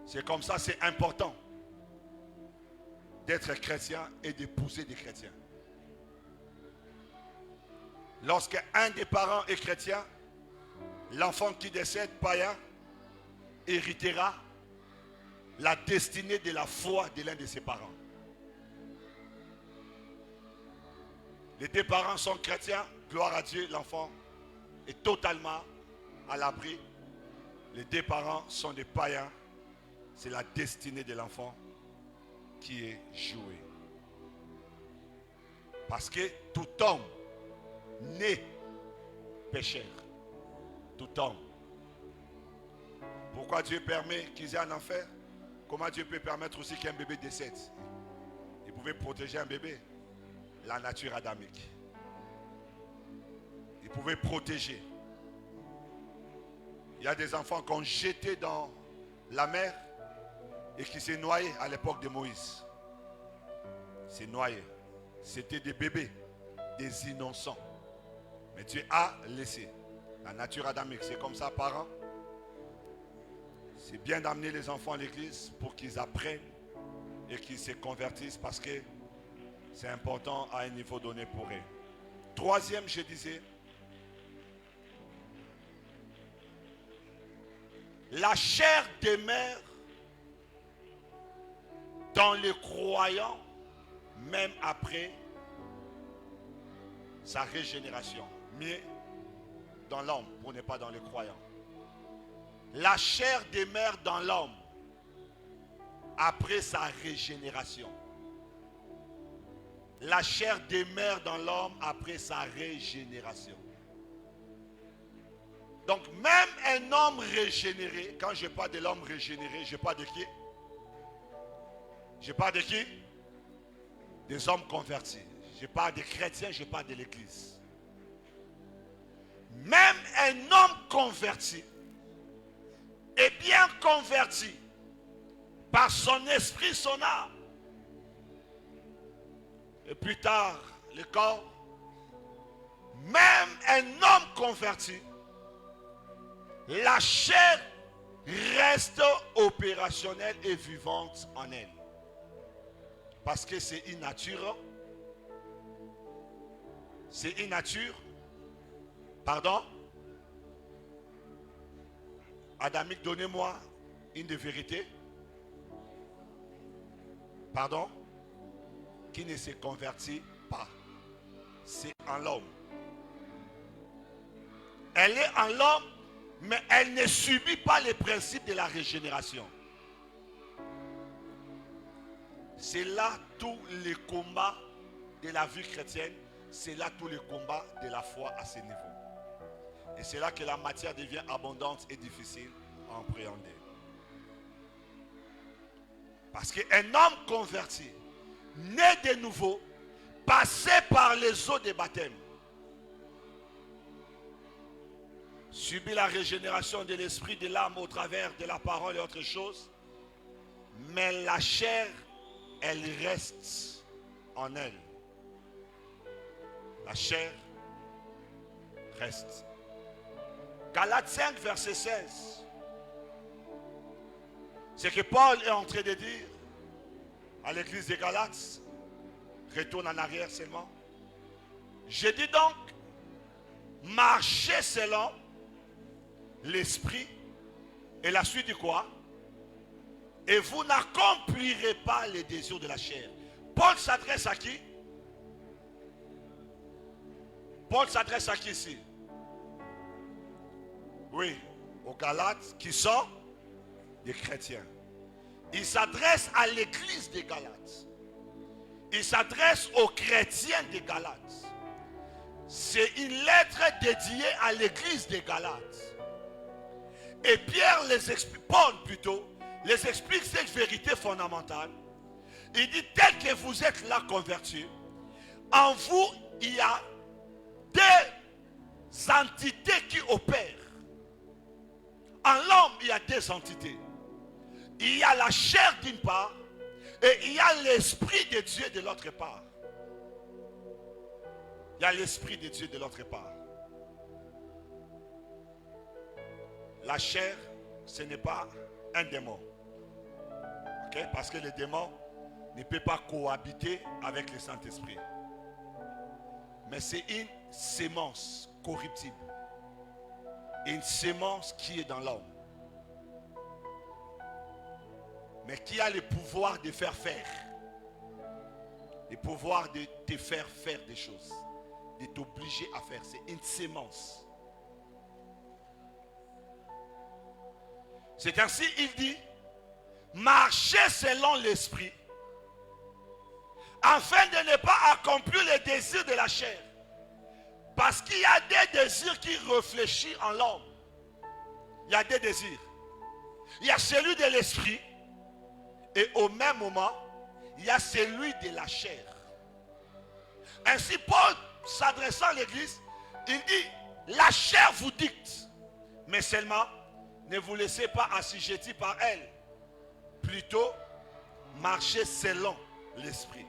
S1: C'est comme ça, c'est important d'être chrétien et d'épouser des chrétiens. Lorsque un des parents est chrétien, l'enfant qui décède païen héritera la destinée de la foi de l'un de ses parents. Les deux parents sont chrétiens, gloire à Dieu, l'enfant est totalement à l'abri. Les deux parents sont des païens, c'est la destinée de l'enfant qui est jouée. Parce que tout homme né pécheur, tout homme. Pourquoi Dieu permet qu'ils aient un enfer? Comment Dieu peut permettre aussi qu'un bébé décède? Il pouvait protéger un bébé. La nature adamique. Il pouvait protéger. Il y a des enfants qu'on jetait dans la mer et qui s'est noyé à l'époque de Moïse. C'est noyé. C'était des bébés, des innocents. Mais Dieu a laissé. La nature adamique, c'est comme ça, parents. C'est bien d'amener les enfants à l'église pour qu'ils apprennent et qu'ils se convertissent parce que c'est important à un niveau donné pour eux. Troisième, je disais, la chair demeure dans les croyants même après sa régénération. Mais dans l'homme, pour ne pas dans les croyants. La chair demeure dans l'homme après sa régénération. La chair demeure dans l'homme après sa régénération. Donc même un homme régénéré, quand je parle de l'homme régénéré, je parle de qui? Je parle de qui? Des hommes convertis. Je parle des chrétiens, je parle de l'église. Même un homme converti est bien converti par son esprit, son âme. Et plus tard, le corps. Même un homme converti, la chair reste opérationnelle et vivante en elle. Parce que c'est une nature. C'est une nature. Pardon? Adamique, donnez-moi une de vérité. Pardon? Qui ne se convertit pas. C'est en l'homme. Elle est en l'homme, mais elle ne subit pas les principes de la régénération. C'est là tous les combats de la vie chrétienne. C'est là tous les combats de la foi à ce niveau. Et c'est là que la matière devient abondante et difficile à appréhender. Parce qu'un homme converti, né de nouveau, passé par les eaux de baptême, subit la régénération de l'esprit, de l'âme au travers de la parole et autre chose, mais la chair, elle reste en elle. La chair reste. Galates 5, verset 16. Ce que Paul est en train de dire à l'église des Galates, retourne en arrière seulement. Je dis donc, marchez selon l'esprit. Et la suite du quoi? Et vous n'accomplirez pas les désirs de la chair. Paul s'adresse à qui? Paul s'adresse à qui ici? Oui, aux Galates qui sont des chrétiens. Il s'adresse à l'église des Galates. Il s'adresse aux chrétiens des Galates. C'est une lettre dédiée à l'église des Galates. Et Pierre les explique, Paul plutôt, les explique cette vérité fondamentale. Il dit, tel que vous êtes là convertis, en vous, il y a deux entités qui opèrent. En l'homme, il y a deux entités. Il y a la chair d'une part et il y a l'esprit de Dieu de l'autre part. Il y a l'esprit de Dieu de l'autre part. La chair, ce n'est pas un démon. Okay? Parce que le démon ne peut pas cohabiter avec le Saint-Esprit. Mais c'est une sémence corruptible. Une sémence qui est dans l'homme. Mais qui a le pouvoir de faire faire. Le pouvoir de te faire faire des choses. De t'obliger à faire. C'est une sémence. C'est ainsi, il dit, marchez selon l'esprit, afin de ne pas accomplir les désirs de la chair. Parce qu'il y a des désirs qui réfléchissent en l'homme. Il y a des désirs. Il y a celui de l'esprit. Et au même moment, il y a celui de la chair. Ainsi, Paul, s'adressant à l'église, il dit, la chair vous dicte. Mais seulement, ne vous laissez pas assujettir par elle. Plutôt, marchez selon l'esprit.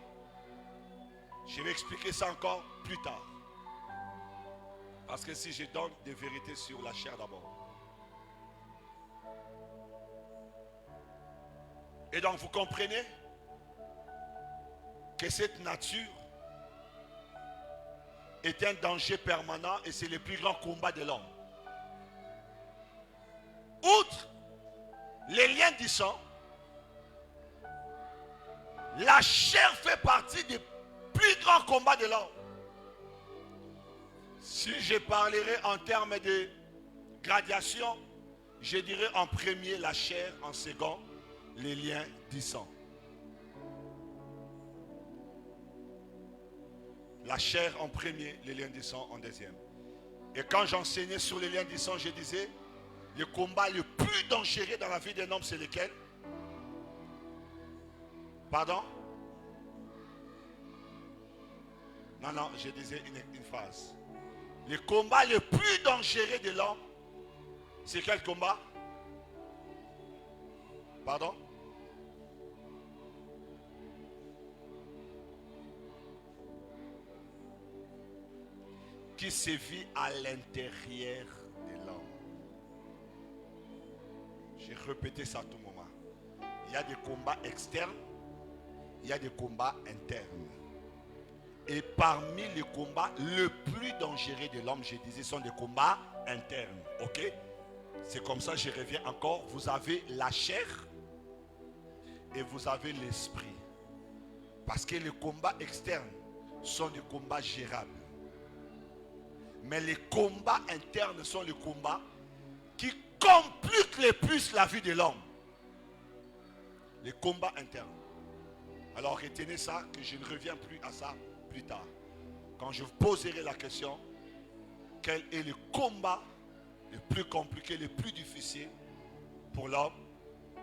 S1: Je vais expliquer ça encore plus tard. Parce que si je donne des vérités sur la chair d'abord. Et donc vous comprenez que cette nature est un danger permanent et c'est le plus grand combat de l'homme. Outre les liens du sang, la chair fait partie des plus grands combats de l'homme. Si je parlerai en termes de gradation, je dirais en premier la chair, en second les liens du sang. La chair en premier, les liens du sang en deuxième. Et quand j'enseignais sur les liens du sang, je disais, le combat le plus dangereux dans la vie d'un homme, c'est lequel? Pardon? Non, je disais une phrase. Le combat le plus dangereux de l'homme, c'est quel combat? Pardon? Qui se vit à l'intérieur de l'homme. J'ai répété ça à tout moment. Il y a des combats externes, il y a des combats internes. Et parmi les combats le plus dangereux de l'homme, je disais, sont des combats internes. Ok? C'est comme ça, je reviens encore. Vous avez la chair et vous avez l'esprit. Parce que les combats externes sont des combats gérables. Mais les combats internes sont les combats qui compliquent le plus la vie de l'homme. Les combats internes. Alors retenez ça, que je ne reviens plus à ça plus tard. Quand je vous poserai la question, quel est le combat le plus compliqué, le plus difficile pour l'homme?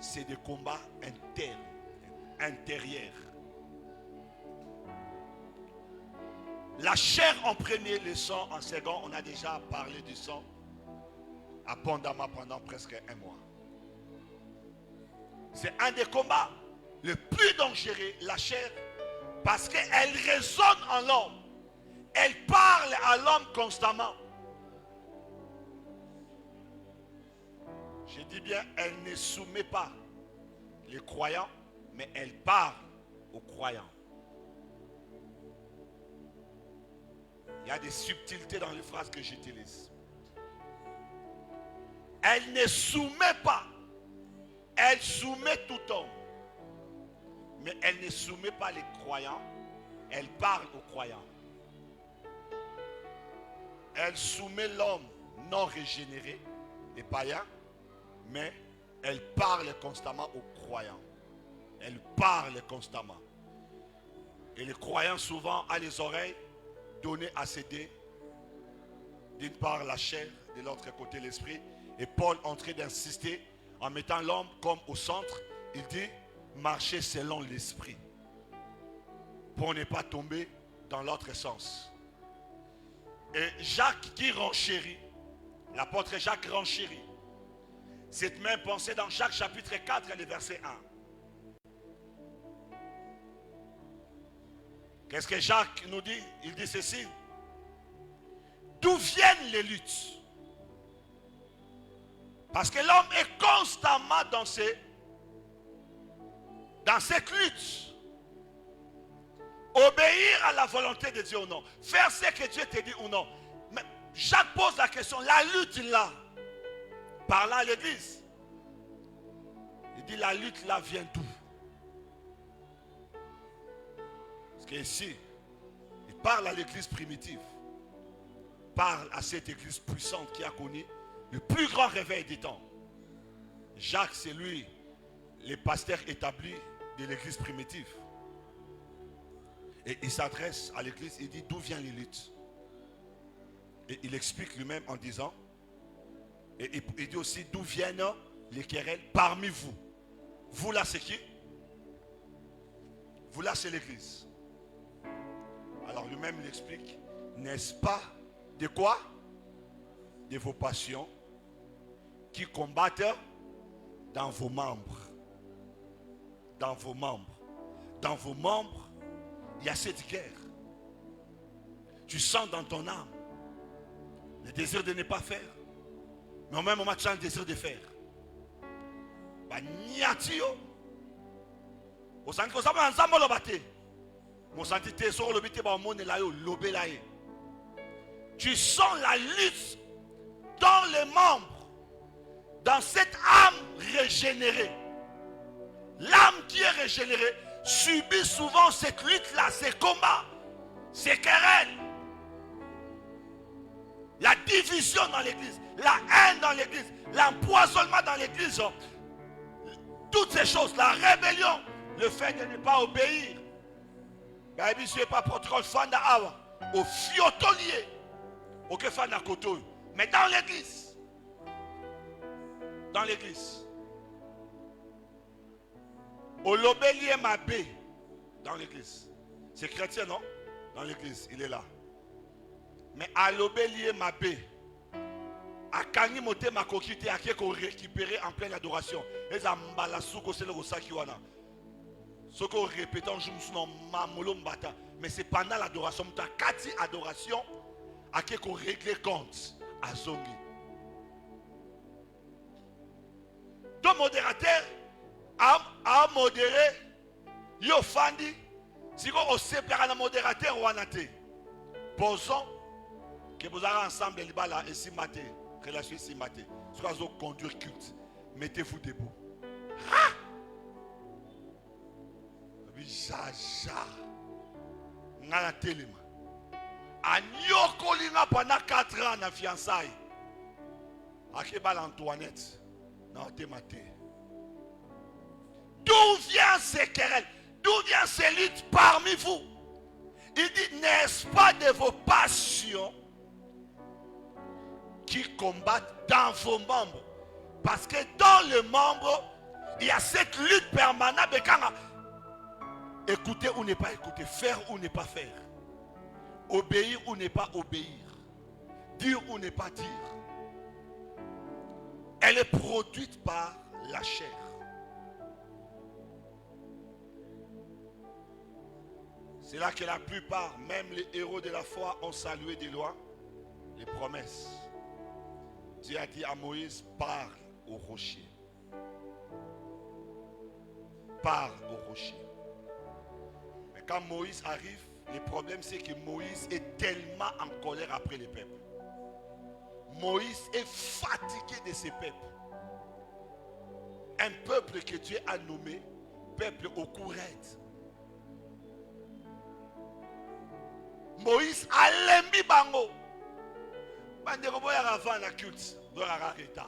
S1: C'est des combats internes, intérieurs. La chair en premier, le sang en second. On a déjà parlé du sang abondamment pendant presque un mois. C'est un des combats le plus dangereux, la chair, parce qu'elle résonne en l'homme. Elle parle à l'homme constamment. Je dis bien, elle ne soumet pas. les croyants, mais elle parle aux croyants. Il y a des subtilités dans les phrases que j'utilise. Elle ne soumet pas. Elle soumet tout homme. Mais elle ne soumet pas les croyants. Elle parle aux croyants. Elle soumet l'homme non régénéré, les païens, mais elle parle constamment aux croyants. Elle parle constamment. Et les croyants souvent ont les oreilles données à céder. D'une part la chair, de l'autre côté l'esprit. Et Paul est en train d'insister en mettant l'homme comme au centre. Il dit, marchez selon l'esprit. Pour ne pas tomber dans l'autre sens. Et Jacques qui renchérit, l'apôtre Jacques renchérit cette même pensée dans Jacques chapitre 4, le verset 1. Qu'est-ce que Jacques nous dit? Il dit ceci. D'où viennent les luttes? Parce que l'homme est constamment dans cette lutte. Obéir à la volonté de Dieu ou non. Faire ce que Dieu te dit ou non. Mais Jacques pose la question, la lutte là, parlant à l'église. Il dit la lutte là vient d'où? Parce qu'ici, il parle à l'église primitive. Il parle à cette église puissante qui a connu le plus grand réveil des temps. Jacques, c'est lui, le pasteur établi de l'église primitive. Et il s'adresse à l'église, il dit d'où viennent les luttes. Et il explique lui-même en disant, et il dit aussi d'où viennent les querelles parmi vous. Vous là c'est qui? Vous là c'est l'église. Alors lui-même il explique, n'est-ce pas de quoi? De vos passions qui combattent dans vos membres. Dans vos membres. Dans vos membres, il y a cette guerre. Tu sens dans ton âme le désir de ne pas faire. Mais au même moment, tu as le désir de faire. Tu sens la lutte dans les membres, dans cette âme régénérée. L'âme qui est régénérée subit souvent cette lutte-là, ces combats, ces querelles. La division dans l'église, la haine dans l'église, l'empoisonnement dans l'église. Toutes ces choses, la rébellion, le fait de ne pas obéir. Baby, je ne suis pas protocole fan d'Awa, au fiotolier, au que fan d'Akoto. Mais dans l'église, au lobélier mabé, dans l'église. C'est chrétien, non? Dans l'église, il est là. Mais à l'obélier mabé, à Kani Mote Makokite, à qui qu'on récupérer en pleine adoration. Les ambalasouko, c'est le rosakiwana. Ce qu'on répète en jour, mais c'est pendant l'adoration, kati adoration, à qui qu'on règle compte à Zongi. Donc, modérateur, à modérer, yo fandi, si vous séparez un modérateur ou un athée, posons que vous avez ensemble les balles et si maté, relation si maté, soit vous conduire culte, mettez-vous debout. Ha! Jaja, ngana telema. Anyoko linga pendant 4 ans na fiançailles. Akebal Antoinette, na maté. D'où viennent ces querelles? D'où viennent ces luttes parmi vous? Il dit, n'est-ce pas de vos passions qui combattent dans vos membres? Parce que dans le membre, il y a cette lutte permanente. Écouter ou ne pas écouter, faire ou ne pas faire, obéir ou ne pas obéir, dire ou ne pas dire. Elle est produite par la chair. C'est là que la plupart, même les héros de la foi, ont salué de loin les promesses. Dieu a dit à Moïse, parle au rocher. part au rocher. Mais quand Moïse arrive, le problème c'est que Moïse est tellement en colère après le peuple. Moïse est fatigué de ce peuple. Un peuple que Dieu a nommé peuple au courette. Moïse a lembi bango. Bandeko boya avant la culte, doit arrêter.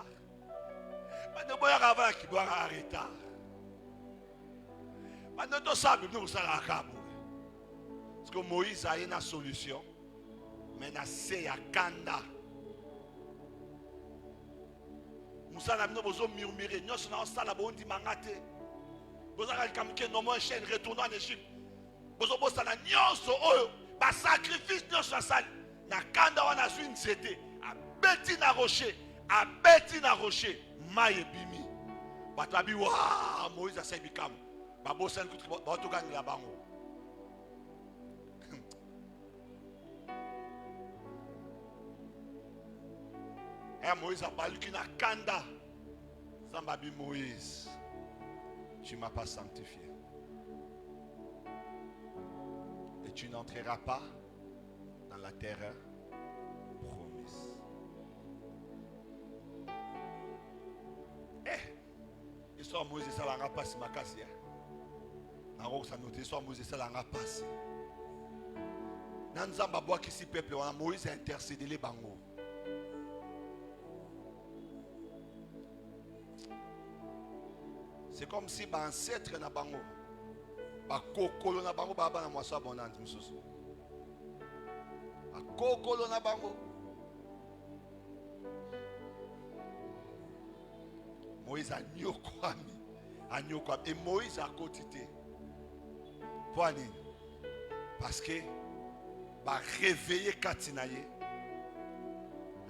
S1: Bandeko boya avant qui doit arrêter. Bandeko sabe nous ça la cabo. Parce que Moïse a une solution. Mais na se ya kanda. Moussa n'a pas besoin de murmurer. Nous sommes en salle à Bondi Mangate. Vous avez quelqu'un qui a chaîne retournant en Égypte. Vous avez besoin de nous sacrifice nous sommes en salle. Na kanda wana su nzete. A beti na rocher. A beti na rocher. Maye bimi. Batabi wa Moïse a sebi kam. Babo sen kutu bato gangi la bango. Et Moïse a parlé qu'il n'a kanda. Zambabi Moïse, tu ne m'as pas sanctifié. Et tu n'entreras pas dans la terre promise. Eh, l'histoire de Moïse, ça l'a passé ma casse. Naro, ça note, l'histoire de Moïse, ça l'a passé. Dans Zambabwa, qui si peuple, Moïse a intercédé les bangos. C'est comme si ma ancêtre na bango ba kokolo na bango ba na mwaso abondante mususu ba kokolo na bango. Moïse a nyokwami et Moïse a quotité pour aller parce que ba réveiller katinaye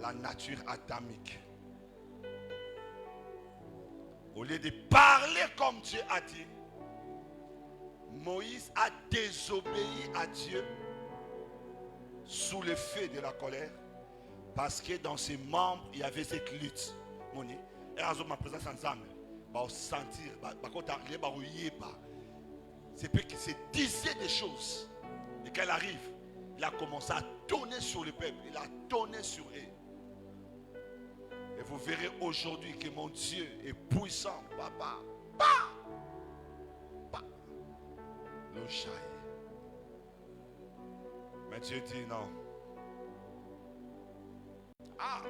S1: la nature adamique. Au lieu de parler comme Dieu a dit, Moïse a désobéi à Dieu sous le feu de la colère parce que dans ses membres il y avait cette lutte. Et à ma présence ensemble, sentir, c'est peut qu'il se disait des choses. Et quand elle arrive, il a commencé à tourner sur le peuple, il a tourné sur eux. Et vous verrez aujourd'hui que mon Dieu est puissant. Papa. Le chai. Mais Dieu dit non. Ah.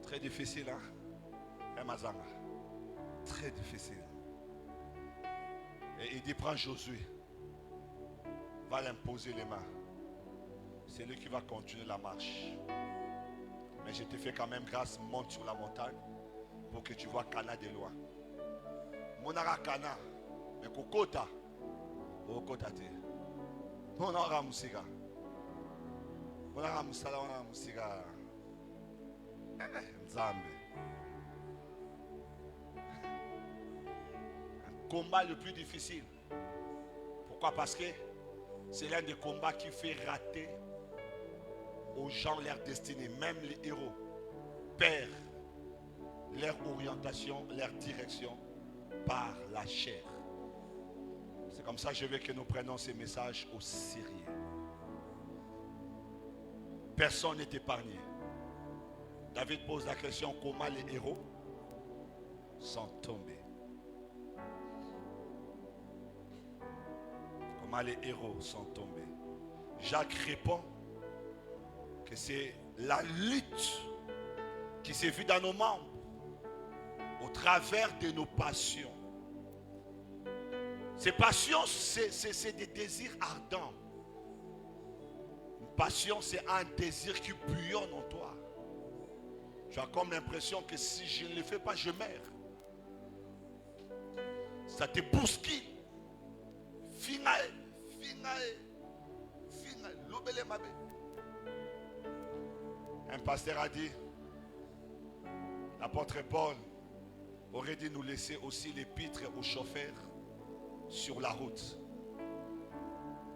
S1: Très difficile, hein? Mazanga. Très difficile. Et il dit prends Josué. Va l'imposer les mains. C'est lui qui va continuer la marche. Mais je te fais quand même grâce, monte sur la montagne pour que tu vois Cana de loin. Monara Cana, mais Kokota, Kokota te. Monara Musiga. Monara Musala, Monara Musiga. Nzambe. Un combat le plus difficile. Pourquoi? Parce que c'est l'un des combats qui fait rater aux gens leur destinée, même les héros perdent leur orientation, leur direction par la chair. C'est comme ça que je veux que nous prenions ces messages au sérieux. Personne n'est épargné. David pose la question comment les héros sont tombés. Comment les héros sont tombés. Jacques répond que c'est la lutte qui s'est vue dans nos membres au travers de nos passions. Ces passions, c'est des désirs ardents. Une passion, c'est un désir qui bouillonne en toi. Tu as comme l'impression que si je ne le fais pas, je meurs. Ça te bouscule. Finae, l'obélé mabé. Un pasteur a dit, l'apôtre Paul aurait dû nous laisser aussi l'épître aux chauffeurs sur la route.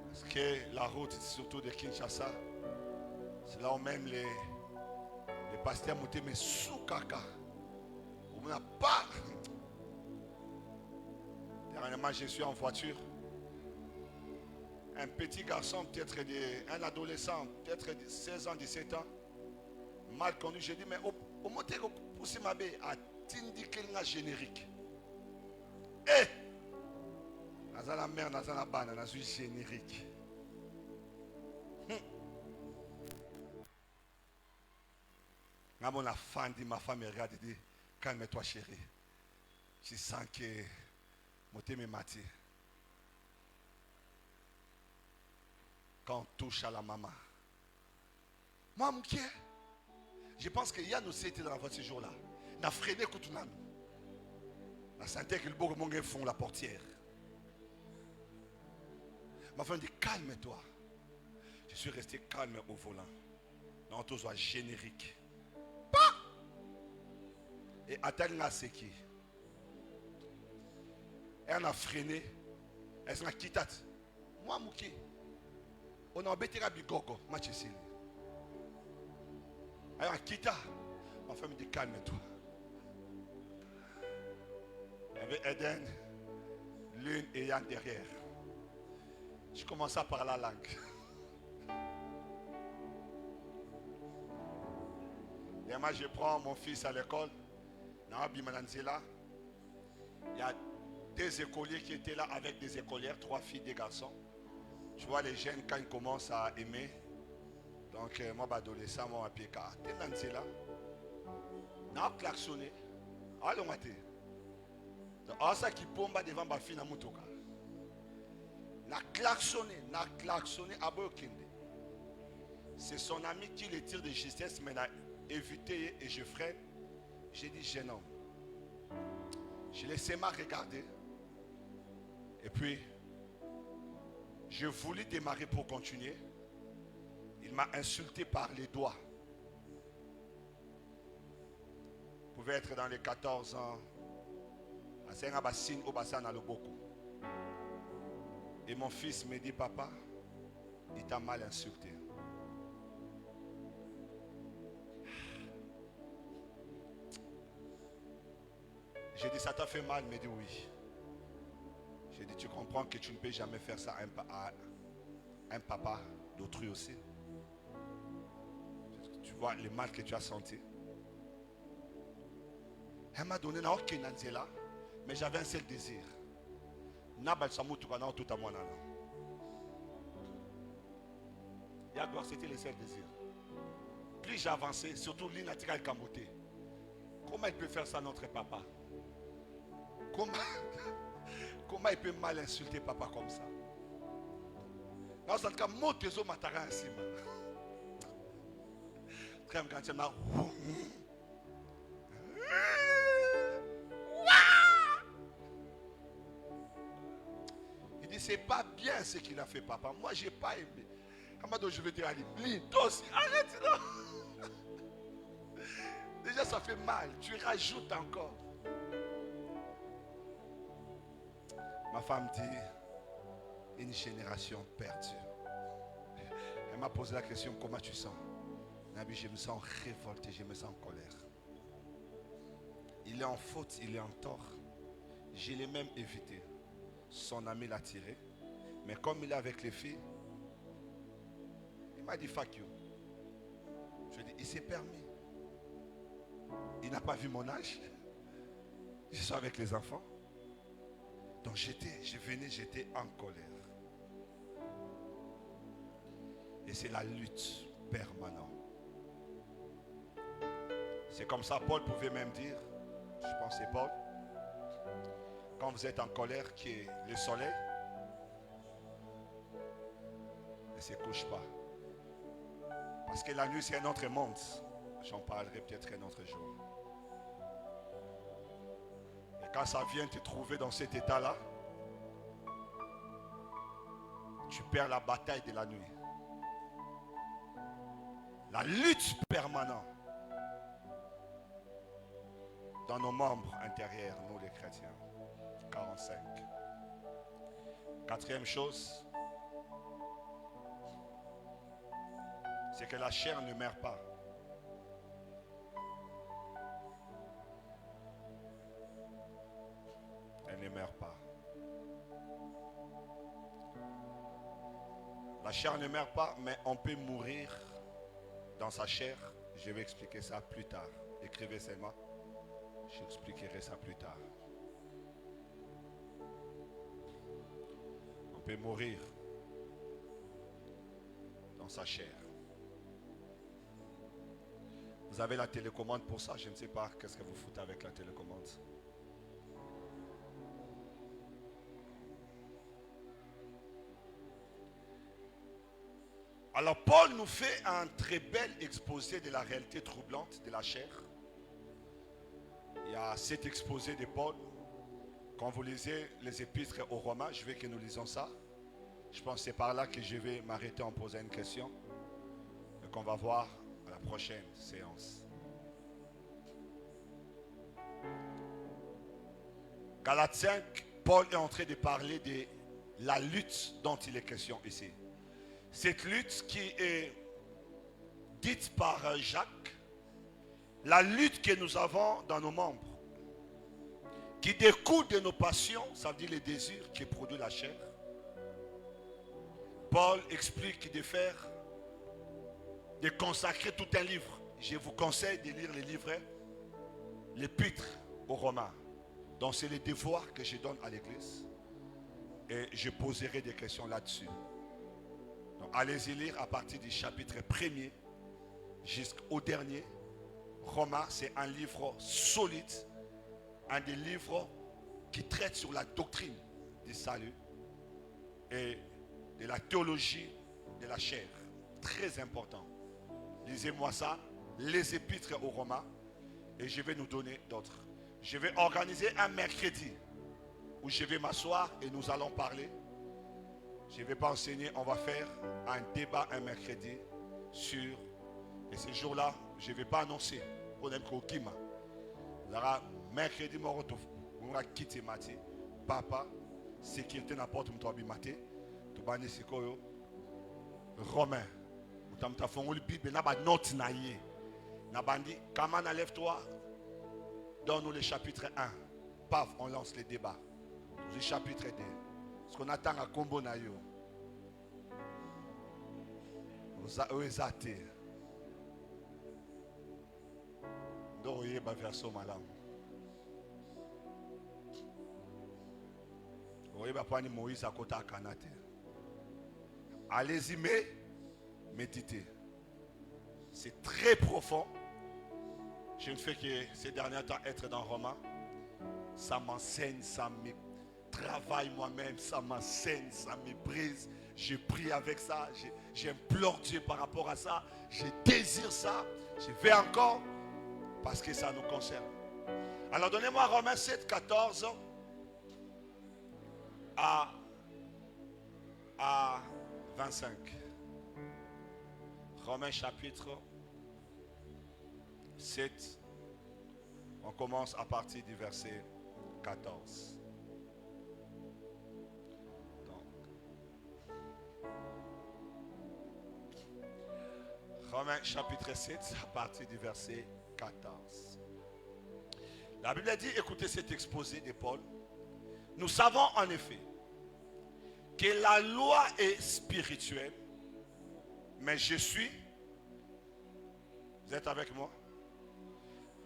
S1: Parce que la route, surtout de Kinshasa, c'est là où même les pasteurs montaient mais sous caca. On n'a pas. Dernièrement, je suis en voiture. Un petit garçon, peut-être un adolescent, peut-être 16 ans, 17 ans, mal connu. J'ai dit, mais au moteur, pour ce mabé, à Tindi Kelna générique. Eh! Dans la mer, dans la banane, dans une générique. Ma femme me regarde et dit, calme-toi chérie. Je sens que mon thème est maté. Quand on touche à la maman. Moi, mon qui je pense qu'il y a nos été dans la voiture ce jour-là. On a freiné tout le monde. On a senti que le beau monde fond la portière. Ma femme dit, calme-toi. Je suis resté calme au volant. Non, tout soit générique. Et attends c'est qui. Elle a freiné. Elle s'est quitté. Moi, Mouki. On a embêté à Bigogo. Match ici. Elle a quitté. Ma femme me dit calme-toi. Il y avait Eden, l'une et Yann derrière. Je commençais à parler la langue. Et moi, je prends mon fils à l'école. Il y a des écoliers qui étaient là avec des écolières, 3 filles, des garçons. Tu vois les jeunes quand ils commencent à aimer. Donc moi adolescent, moi pied car. T'es là. N'a klaxonné. Allons maté. Donc ça qui pomba devant ma fille na mutoka. N'a klaxonné à Bokinde. C'est son ami qui le tire de justesse mais n'a évité et je freine. J'ai dit jeune homme. Je laissé ma regarder. Et puis, je voulais démarrer pour continuer. Il m'a insulté par les doigts. Il pouvait être dans les 14 ans. Et mon fils me dit, papa, il t'a mal insulté. J'ai dit, ça t'a fait mal? Il me dit oui. J'ai dit, tu comprends que tu ne peux jamais faire ça à un papa d'autrui aussi. Tu vois le mal que tu as senti. Elle m'a donné aucun là, mais j'avais un seul désir. C'était le seul désir. Plus j'ai avancé, surtout l'inatika Kamoté. Comment il peut faire ça notre papa? Comment il peut mal insulter papa comme ça? Dans ce cas, mon tezo matara ainsi. Très bien, quand il dit, c'est pas bien ce qu'il a fait papa. Moi, j'ai pas aimé. Comment je vais dire à lui, toi aussi, arrête là. Déjà, ça fait mal. Tu rajoutes encore. Ma femme dit, une génération perdue. Elle m'a posé la question, comment tu sens? Je me sens révolté, je me sens en colère. Il est en faute, il est en tort. Je l'ai même évité. Son ami l'a tiré. Mais comme il est avec les filles, il m'a dit fuck you. Je lui ai dit, il s'est permis. Il n'a pas vu mon âge. Je suis avec les enfants. Donc j'étais en colère. Et c'est la lutte permanente. C'est comme ça Paul pouvait même dire, je pense que c'est Paul, quand vous êtes en colère, qui est le soleil, ne se couche pas. Parce que la nuit c'est un autre monde. J'en parlerai peut-être un autre jour. Et quand ça vient te trouver dans cet état-là, tu perds la bataille de la nuit. La lutte permanente dans nos membres intérieurs, nous les chrétiens. 45. Quatrième chose, c'est que la chair ne meurt pas. Elle ne meurt pas. chair ne meurt pas, mais on peut mourir dans sa chair. Je vais expliquer ça plus tard. Écrivez seulement. J'expliquerai ça plus tard. On peut mourir dans sa chair. Vous avez la télécommande pour ça. Je ne sais pas qu'est-ce que vous foutez avec la télécommande. Alors Paul nous fait un très bel exposé de la réalité troublante de la chair. Il y a cet exposé de Paul. Quand vous lisez les épîtres aux Romains, je veux que nous lisons ça. Je pense que c'est par là que je vais m'arrêter en posant une question. Et qu'on va voir à la prochaine séance. Galates 5, Paul est en train de parler de la lutte dont il est question ici. Cette lutte qui est dite par Jacques, la lutte que nous avons dans nos membres, qui découle de nos passions, ça veut dire les désirs qui produisent la chair. Paul explique de consacrer tout un livre. Je vous conseille de lire les livres, l'épître aux Romains. Donc c'est les devoirs que je donne à l'église. Et je poserai des questions là-dessus. Donc allez-y lire à partir du chapitre 1er jusqu'au dernier. Romains, c'est un livre solide. Un des livres qui traite sur la doctrine du salut et de la théologie de la chair. Très important. Lisez-moi ça, les épîtres aux Romains, et je vais nous donner d'autres. Je vais organiser un mercredi où je vais m'asseoir et nous allons parler. Je ne vais pas enseigner, on va faire un débat un mercredi sur... Et ce jour-là, je ne vais pas annoncer. Pour n'être qu'au Kima. Vous aurez mercredi, on va quitter Mati. Papa, sécurité n'importe où tu vas maté. Tu vas aller sur Romain. Tu vas faire le Bible, tu vas noter naïe. Nabandi, comment lève-toi? Donne-nous le chapitre 1. Paf, on lance le débat. Le chapitre 2. Ce qu'on attend à Combo Nayo. Vous avez athées. Donc, il y a un verset malam. Vous voyez, Moïse à côté à Kanate. Allez-y, méditez. C'est très profond. Je ne fais que ces derniers temps être dans Romain. Ça m'enseigne, ça me travaille moi-même, ça m'enseigne, ça me brise. Je prie avec ça, j'implore Dieu par rapport à ça. Je désire ça. Je vais encore parce que ça nous concerne. Alors donnez-moi Romains 7, 14 à 25. Romains chapitre 7. On commence à partir du verset 14. Romains chapitre 7 à partir du verset 14. La Bible dit, écoutez cet exposé de Paul. Nous savons en effet que la loi est spirituelle, mais je suis... Vous êtes avec moi?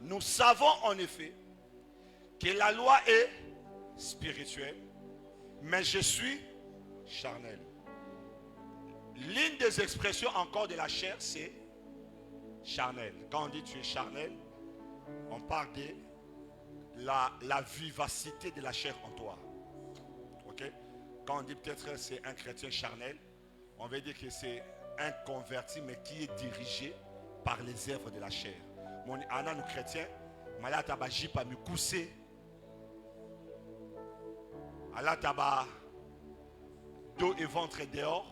S1: Nous savons en effet que la loi est spirituelle, mais je suis charnel. L'une des expressions encore de la chair, c'est charnel. Quand on dit tu es charnel, on parle de la vivacité de la chair en toi. Ok? Quand on dit peut-être c'est un chrétien charnel, on veut dire que c'est un converti, mais qui est dirigé par les œuvres de la chair. Mon ana nous chrétiens, malata ba jipa mi kousé, alata ba dos et ventre dehors,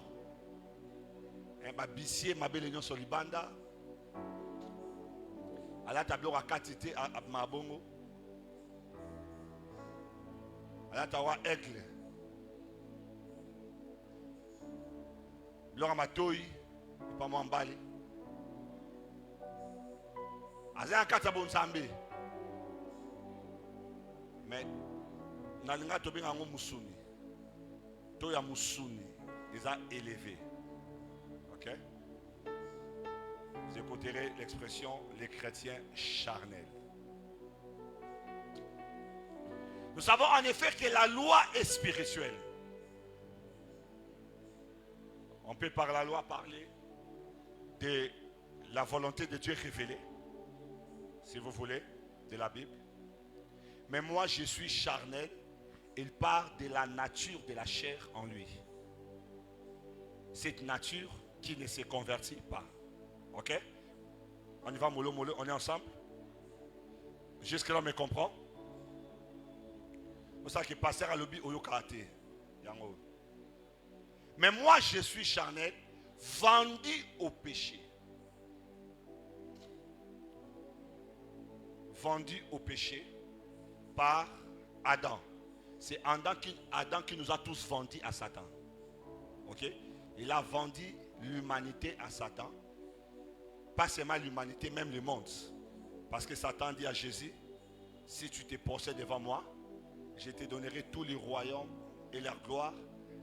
S1: ba bissier ma belle union sur libanda, alata blora katité à mabongo, alata wa aigle, blora matoi, pas moi mbali. Azan kata bon sambe. Mais nalinga to benga ngo musuni. To ya musuni, ils a élevé. ôterez l'expression les chrétiens charnels. Nous savons en effet que la loi est spirituelle. On peut par la loi parler de la volonté de Dieu révélée, si vous voulez, de la Bible. Mais moi, je suis charnel. Il parle de la nature de la chair en lui. Cette nature qui ne se convertit pas. Ok? On y va mollo mollo, on est ensemble? Jusque-là, on me comprend? C'est ça qui est passé à l'obi au yokarate. Mais moi, je suis charnel, vendu au péché. Vendu au péché par Adam. C'est Adam qui nous a tous vendus à Satan. Ok? Il a vendu l'humanité à Satan. Pas seulement l'humanité, même le monde. Parce que Satan dit à Jésus, si tu te possèdes devant moi, je te donnerai tous les royaumes et leur gloire,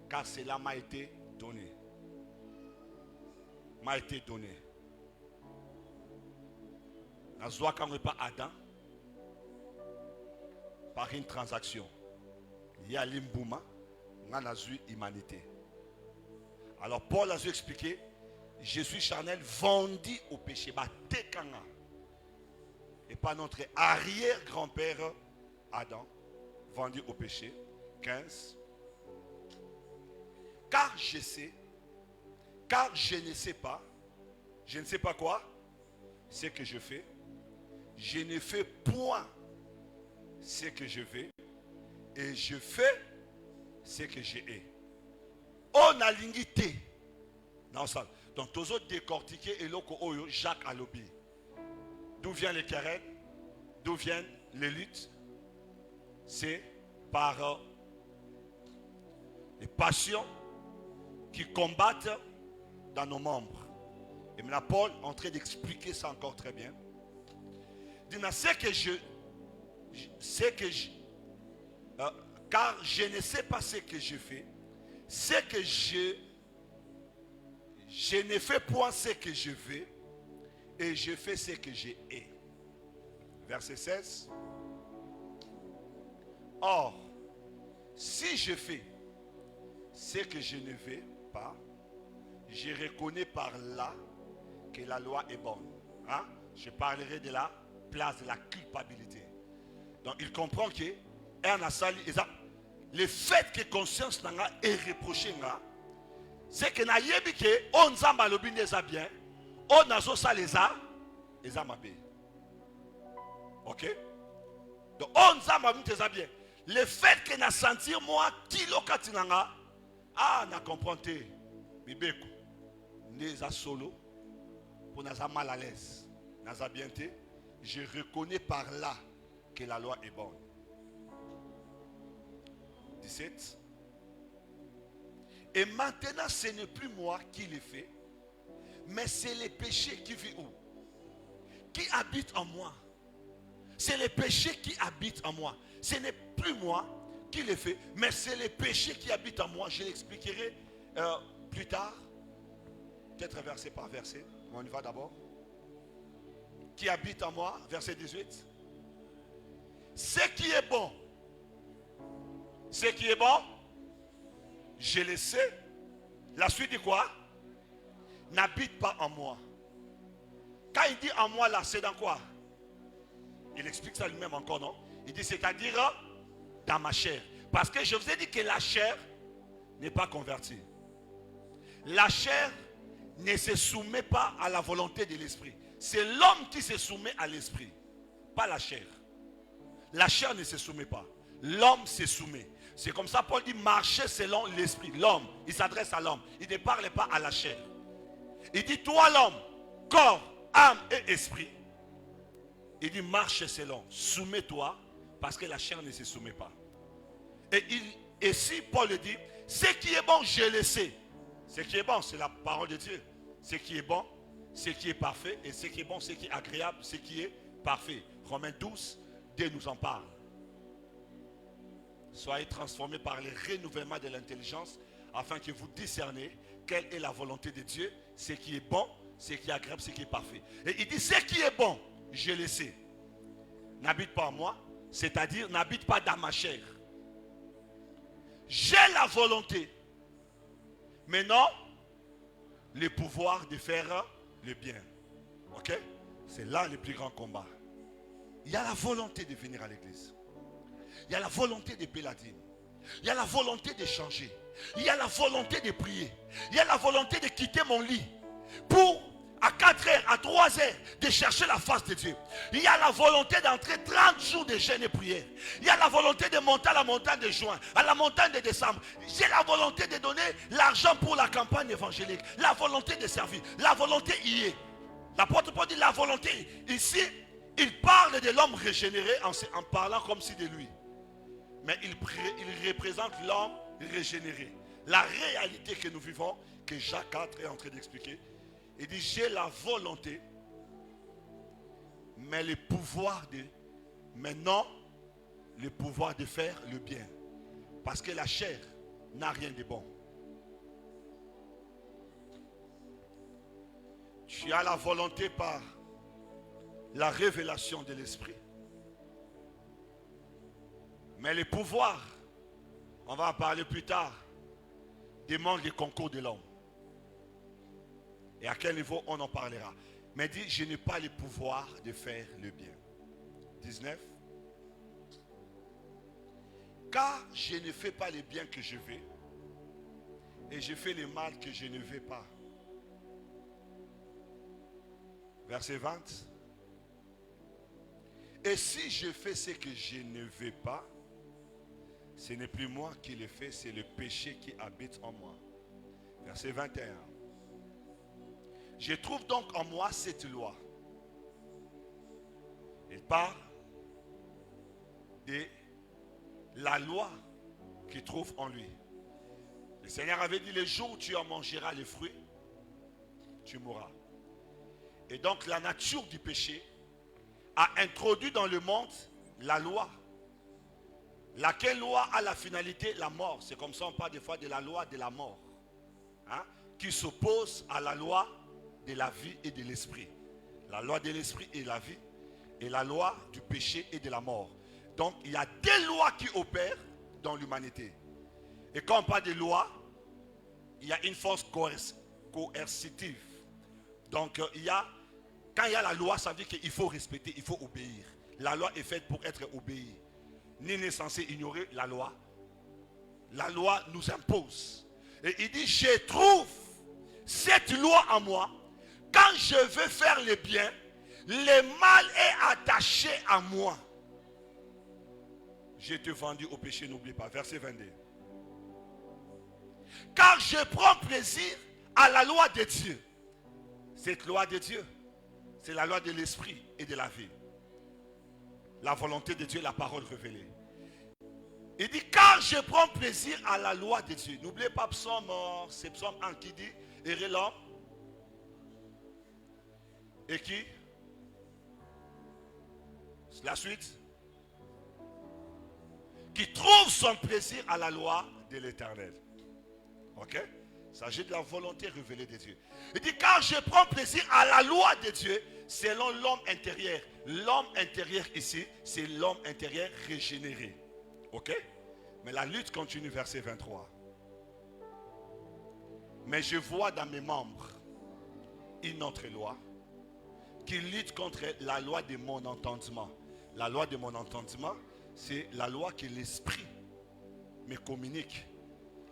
S1: car cela m'a été donné. M'a été donné. Nazwa quand on pas Adam, par une transaction. Il y a l'imbouma, on a humanité. Alors Paul a expliqué, je suis charnel vendu au péché. Et pas notre arrière-grand-père Adam, vendu au péché. 15. Car je sais, car je ne sais pas quoi, ce que je fais. Je ne fais point ce que je veux et je fais ce que je hais. On a l'ingité. Donc, tous autres décortiqués et l'oko oyo Jacques Alobi. D'où viennent les querelles? D'où viennent les luttes? C'est par les passions qui combattent dans nos membres. Et maintenant, Paul est en train d'expliquer ça encore très bien. Il dit, car je ne sais pas ce que je fais, ce que je ne fais point ce que je veux, et je fais ce que je hais. Verset 16. Or, si je fais ce que je ne veux pas, je reconnais par là que la loi est bonne. Hein? Je parlerai de la place de la culpabilité. Donc il comprend que le fait que conscience est reprochée, c'est que na yebi que on nzamba lobi neza bien, on nazo sa les a mabe. OK? Donc on nzamba lobi neza bien. Le fait que na sentir moi kilo katinanga, na comprendre bibeko neza solo pour naza mal à l'aise, naza bien té, je reconnais par là que la loi est bonne. 17. Et maintenant, ce n'est plus moi qui le fais, mais c'est le péché qui vit où? Qui habite en moi. C'est le péché qui habite en moi. Ce n'est plus moi qui le fais, mais c'est le péché qui habite en moi. Je l'expliquerai plus tard, peut-être verset par verset. On y va d'abord. Qui habite en moi, verset 18. Ce qui est bon, je le sais. La suite dit quoi? N'habite pas en moi. Quand il dit en moi là, c'est dans quoi? Il explique ça lui-même encore, non? Il dit c'est-à-dire dans ma chair. Parce que je vous ai dit que la chair n'est pas convertie. La chair ne se soumet pas à la volonté de l'esprit. C'est l'homme qui se soumet à l'esprit, pas la chair. La chair ne se soumet pas. L'homme se soumet. C'est comme ça Paul dit marcher selon l'esprit. L'homme, il s'adresse à l'homme. Il ne parle pas à la chair. Il dit toi l'homme, corps, âme et esprit. Il dit marche selon. Soumets-toi parce que la chair ne se soumet pas. Et si Paul dit ce qui est bon, je le sais. Ce qui est bon, c'est la parole de Dieu. Ce qui est bon, ce qui est parfait. Et ce qui est bon, ce qui est agréable, ce qui est parfait. Romains 12, Dieu nous en parle. Soyez transformés par le renouvellement de l'intelligence afin que vous discerniez quelle est la volonté de Dieu, ce qui est bon,
S2: ce qui est agréable, ce qui est parfait. Et il dit, ce qui est bon, je le sais. N'habite pas en moi, c'est-à-dire n'habite pas dans ma chair. J'ai la volonté, mais non le pouvoir de faire le bien. Ok? C'est là le plus grand combat. Il y a la volonté de venir à l'église. Il y a la volonté de payer la dîme. Il y a la volonté de changer. Il y a la volonté de prier. Il y a la volonté de quitter mon lit pour, à 4 heures, à 3 heures, de chercher la face de Dieu. Il y a la volonté d'entrer 30 jours de jeûne et prière. Il y a la volonté de monter à la montagne de juin, à la montagne de décembre. J'ai la volonté de donner l'argent pour la campagne évangélique. La volonté de servir. La volonté y est. L'apôtre Paul dit la volonté. Ici, il parle de l'homme régénéré en parlant comme si de lui. Mais il représente l'homme régénéré. La réalité que nous vivons, que Jacques 4 est en train d'expliquer. Il dit, j'ai la volonté, mais le pouvoir de... Mais non, le pouvoir de faire le bien. Parce que la chair n'a rien de bon. Tu as la volonté par la révélation de l'esprit. Mais le pouvoir, on va en parler plus tard, demande le concours de l'homme. Et à quel niveau on en parlera. Mais dit, je n'ai pas le pouvoir de faire le bien. 19. Car je ne fais pas le bien que je veux, et je fais le mal que je ne veux pas. Verset 20. Et si je fais ce que je ne veux pas, ce n'est plus moi qui le fais, c'est le péché qui habite en moi. Verset 21. Je trouve donc en moi cette loi. Il parle de la loi qu'il trouve en lui. Le Seigneur avait dit, le jour où tu en mangeras les fruits, tu mourras. Et donc la nature du péché a introduit dans le monde la loi. Laquelle loi a la finalité, la mort. C'est comme ça on parle des fois de la loi de la mort. Hein? Qui s'oppose à la loi de la vie et de l'esprit. La loi de l'esprit et la vie. Et la loi du péché et de la mort. Donc il y a des lois qui opèrent dans l'humanité. Et quand on parle de loi, il y a une force coercitive. Donc quand il y a la loi, ça veut dire qu'il faut respecter, il faut obéir. La loi est faite pour être obéie. Nul n'est censé ignorer la loi. La loi nous impose. Et il dit, je trouve cette loi en moi. Quand je veux faire le bien, le mal est attaché à moi. J'ai été vendu au péché, n'oublie pas. Verset 22. Car je prends plaisir à la loi de Dieu. Cette loi de Dieu, c'est la loi de l'esprit et de la vie. La volonté de Dieu, la parole révélée. Il dit, car je prends plaisir à la loi de Dieu. N'oubliez pas c'est psaume 1 qui dit, errez l'homme. Et qui? La suite. Qui trouve son plaisir à la loi de l'Éternel. Ok? Il s'agit de la volonté révélée de Dieu. Il dit, car je prends plaisir à la loi de Dieu selon l'homme intérieur. L'homme intérieur ici, c'est l'homme intérieur régénéré. Ok? Mais la lutte continue, verset 23. Mais je vois dans mes membres une autre loi qui lutte contre la loi de mon entendement. La loi de mon entendement, c'est la loi que l'esprit me communique.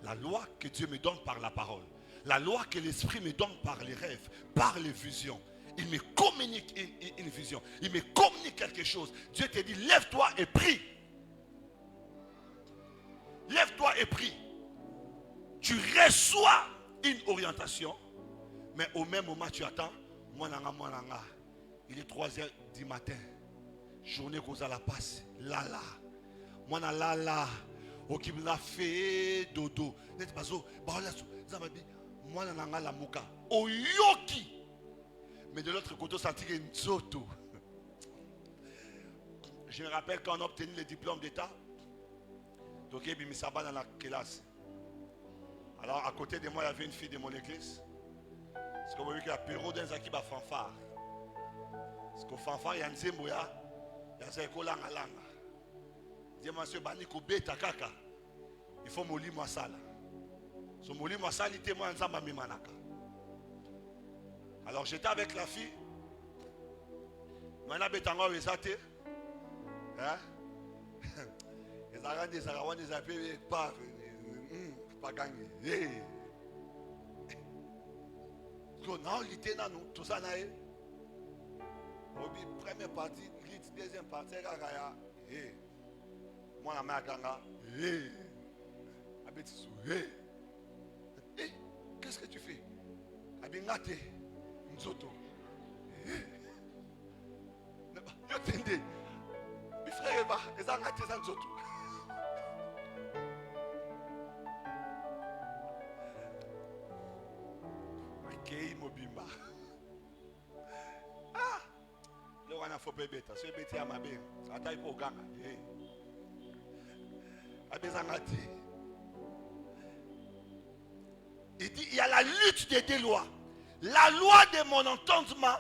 S2: La loi que Dieu me donne par la parole. La loi que l'esprit me donne par les rêves, par les visions. Il me communique une vision. Il me communique quelque chose. Dieu te dit, lève-toi et prie. Lève-toi et prie. Tu reçois une orientation, mais au même moment tu attends. Il est 3h du matin. Journée qu'on a la passe. Là. Moi là. Qui m'a fait dodo. Moi la muka. Oyoki. Mais de l'autre côté, ça tire une zoto. Je me rappelle quand on a obtenu le diplôme d'État. Donc il y a dans la classe. Alors à côté de moi, il y avait une fille de mon église. Parce que vous voyez qu'il y a Péro dans qui va fanfare. Parce que fanfare, il y a un zémoya, il y a un kolanga langa. Il dit, monsieur Bani, beta kaka. Il faut moli masala. So moli masala, il témoigne ça, mami manaka. Alors j'étais avec la fille. Maintenant, betanga wezate. Hein? Les arabes, les appellent pas gagné. Non, il était là, tout ça, première partie, deuxième partie, moi, la mère Ganga, qu'est-ce que tu fais? Abingate, Nzoto. Yo tende, mes frères, ils ont raté ça, Nzoto. Mobimba. Ah! Le wana faut pas bêta. C'est bêta à ma belle. Ça taille pour ganga. Il dit il y a la lutte des deux lois. La loi de mon entendement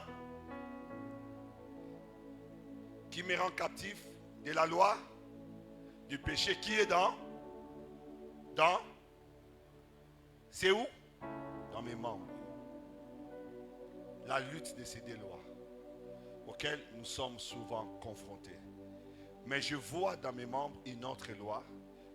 S2: qui me rend captif de la loi du péché qui est dans c'est où? Dans mes membres. La lutte de ces deux lois auxquelles nous sommes souvent confrontés. Mais je vois dans mes membres une autre loi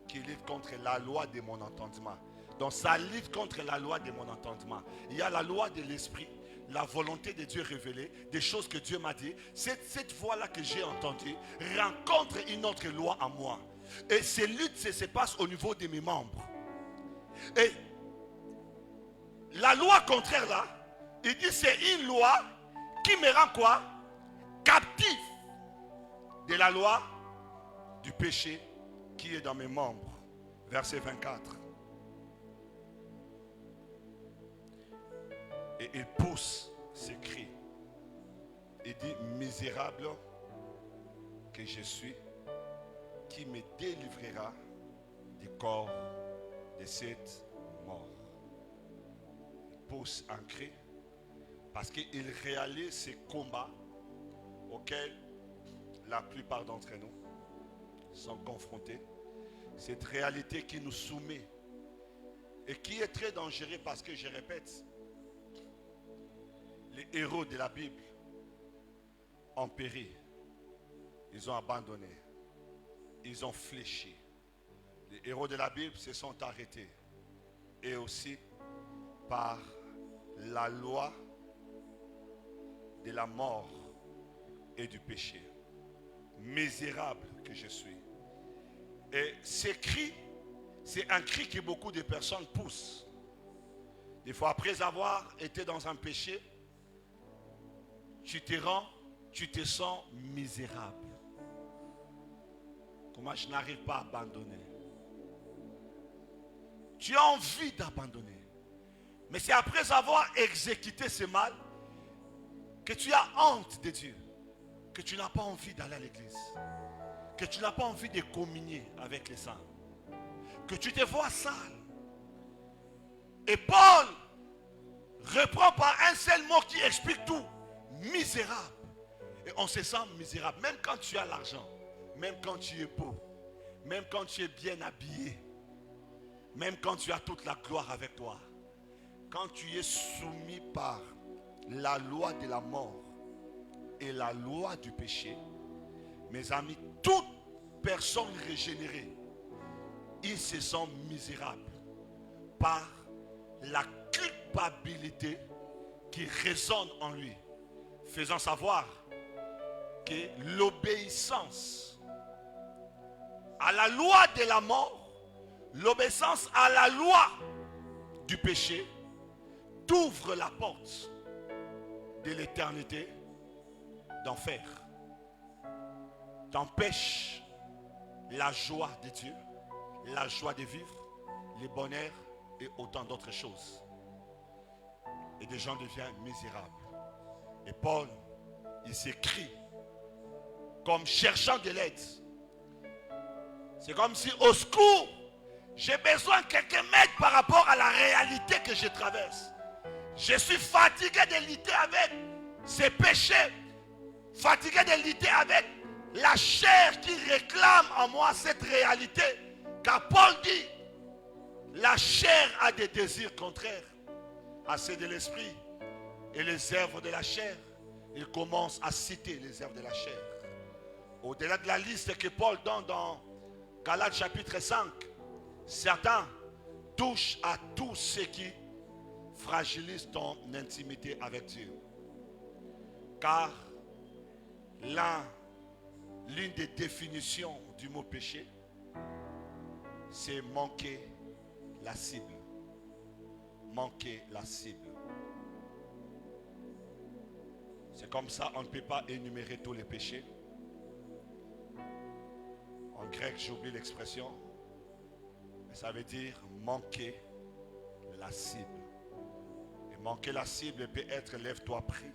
S2: qui lutte contre la loi de mon entendement. Donc ça lutte contre la loi de mon entendement. Il y a la loi de l'esprit, la volonté de Dieu révélée, des choses que Dieu m'a dit. Cette voix-là que j'ai entendue rencontre une autre loi en moi. Et ces luttes se passent au niveau de mes membres. Et la loi contraire là, il dit c'est une loi qui me rend quoi? Captif de la loi du péché qui est dans mes membres. Verset 24. Et il pousse ses cris. Il dit misérable que je suis, qui me délivrera du corps de cette mort. Il pousse un cri. Parce qu'il réalise ces combats auxquels la plupart d'entre nous sont confrontés. Cette réalité qui nous soumet et qui est très dangereuse parce que, je répète, les héros de la Bible ont péri. Ils ont abandonné. Ils ont fléchi. Les héros de la Bible se sont arrêtés. Et aussi par la loi de la mort et du péché. Misérable que je suis. Et ce cri, c'est un cri que beaucoup de personnes poussent. Des fois, après avoir été dans un péché, tu te sens misérable. Comment je n'arrive pas à abandonner? Tu as envie d'abandonner. Mais c'est après avoir exécuté ce mal que tu as honte de Dieu, que tu n'as pas envie d'aller à l'église, que tu n'as pas envie de communier avec les saints, que tu te vois sale. Et Paul reprend par un seul mot qui explique tout. Misérable. Et on se sent misérable, même quand tu as l'argent, même quand tu es beau, même quand tu es bien habillé, même quand tu as toute la gloire avec toi. Quand tu es soumis par la loi de la mort et la loi du péché, mes amis, toute personne régénérée, il se sent misérable par la culpabilité qui résonne en lui, faisant savoir que l'obéissance à la loi de la mort, l'obéissance à la loi du péché, t'ouvre la porte de l'éternité d'enfer, t'empêche la joie de Dieu, la joie de vivre, le bonheur et autant d'autres choses. Et des gens deviennent misérables. Et Paul, il s'écrit comme cherchant de l'aide. C'est comme si au secours, j'ai besoin que quelqu'un m'aide par rapport à la réalité que je traverse. Je suis fatigué de lutter avec ces péchés. Fatigué de lutter avec la chair qui réclame en moi cette réalité. Car Paul dit, la chair a des désirs contraires à ceux de l'esprit. Et les œuvres de la chair, il commence à citer les œuvres de la chair. Au-delà de la liste que Paul donne dans Galates chapitre 5, certains touchent à tout ce qui fragilise ton intimité avec Dieu. Car l'une des définitions du mot péché, c'est manquer la cible. Manquer la cible. C'est comme ça, on ne peut pas énumérer tous les péchés. En grec, j'oublie l'expression. Mais ça veut dire manquer la cible. Et manquer la cible peut être lève-toi, prie.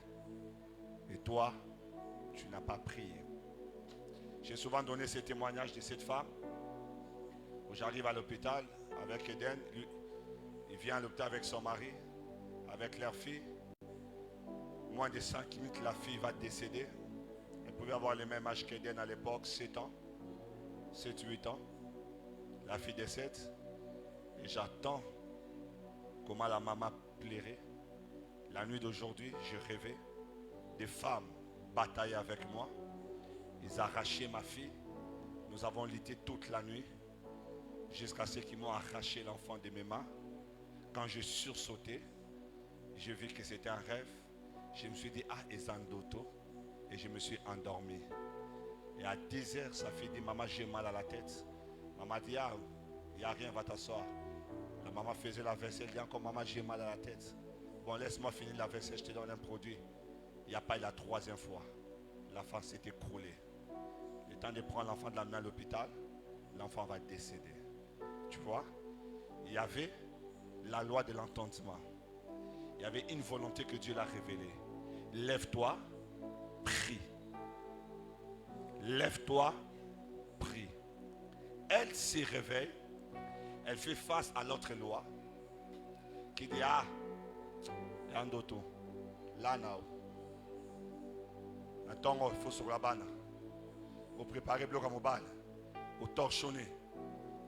S2: Et toi, tu n'as pas prié. J'ai souvent donné ce témoignage de cette femme. Où j'arrive à l'hôpital avec Eden. Il vient à l'hôpital avec son mari, avec leur fille. Moins de 5 minutes, la fille va décéder. Elle pouvait avoir le même âge qu'Eden à l'époque, 7 ans. 7-8 ans. La fille décède. Et j'attends comment la maman plairait. La nuit d'aujourd'hui, je rêvais. Des femmes bataillaient avec moi. Ils arrachaient ma fille. Nous avons lutté toute la nuit. Jusqu'à ce qu'ils m'ont arraché l'enfant de mes mains. Quand je sursautais, je vis que c'était un rêve. Je me suis dit, ah, Ezandoto. Et je me suis endormi. Et à 10 heures, sa fille dit, maman, j'ai mal à la tête. Maman dit, ah, il n'y a rien, va t'asseoir. La maman faisait la vaisselle, elle dit encore, maman, j'ai mal à la tête. Bon, laisse-moi finir la vaisselle, je te donne un produit. Il n'y a pas eu la troisième fois. L'enfant s'est écroulé. Le temps de prendre l'enfant, de l'amener à l'hôpital, l'enfant va décéder. Tu vois, il y avait la loi de l'entendement. Il y avait une volonté que Dieu l'a révélée. Lève-toi, prie. Lève-toi, prie. Elle se réveille. Elle fait face à l'autre loi. Qui dit, ah, Yandoto, là, now. Maintenant, il faut sur la banne. Vous préparez le bloc à mobile. Au torchonné.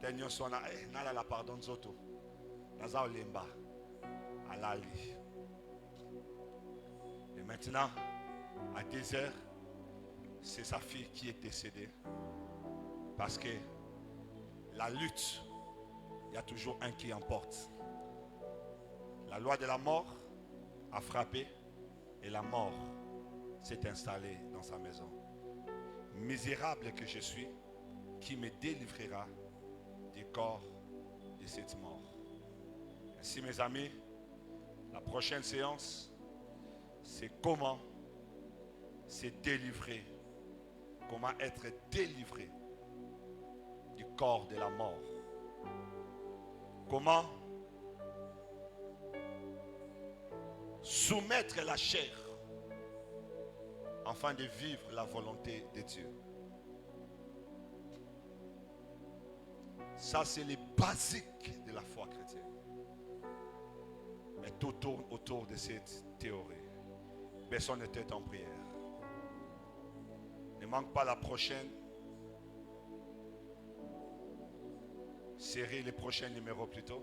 S2: Tenyo sona, nala la pardon zoto. Naza olemba. Alali. Et maintenant, à 10 heures, c'est sa fille qui est décédée. Parce que la lutte, il y a toujours un qui emporte. La loi de la mort a frappé et la mort s'est installée dans sa maison. Misérable que je suis, qui me délivrera du corps de cette mort. Ainsi, mes amis, la prochaine séance, c'est comment se délivrer, comment être délivré du corps de la mort. Comment soumettre la chair afin de vivre la volonté de Dieu. Ça, c'est les basiques de la foi chrétienne. Mais tout tourne autour de cette théorie. Baissons nos têtes en prière. Ne manque pas la prochaine série, les prochains numéros plutôt.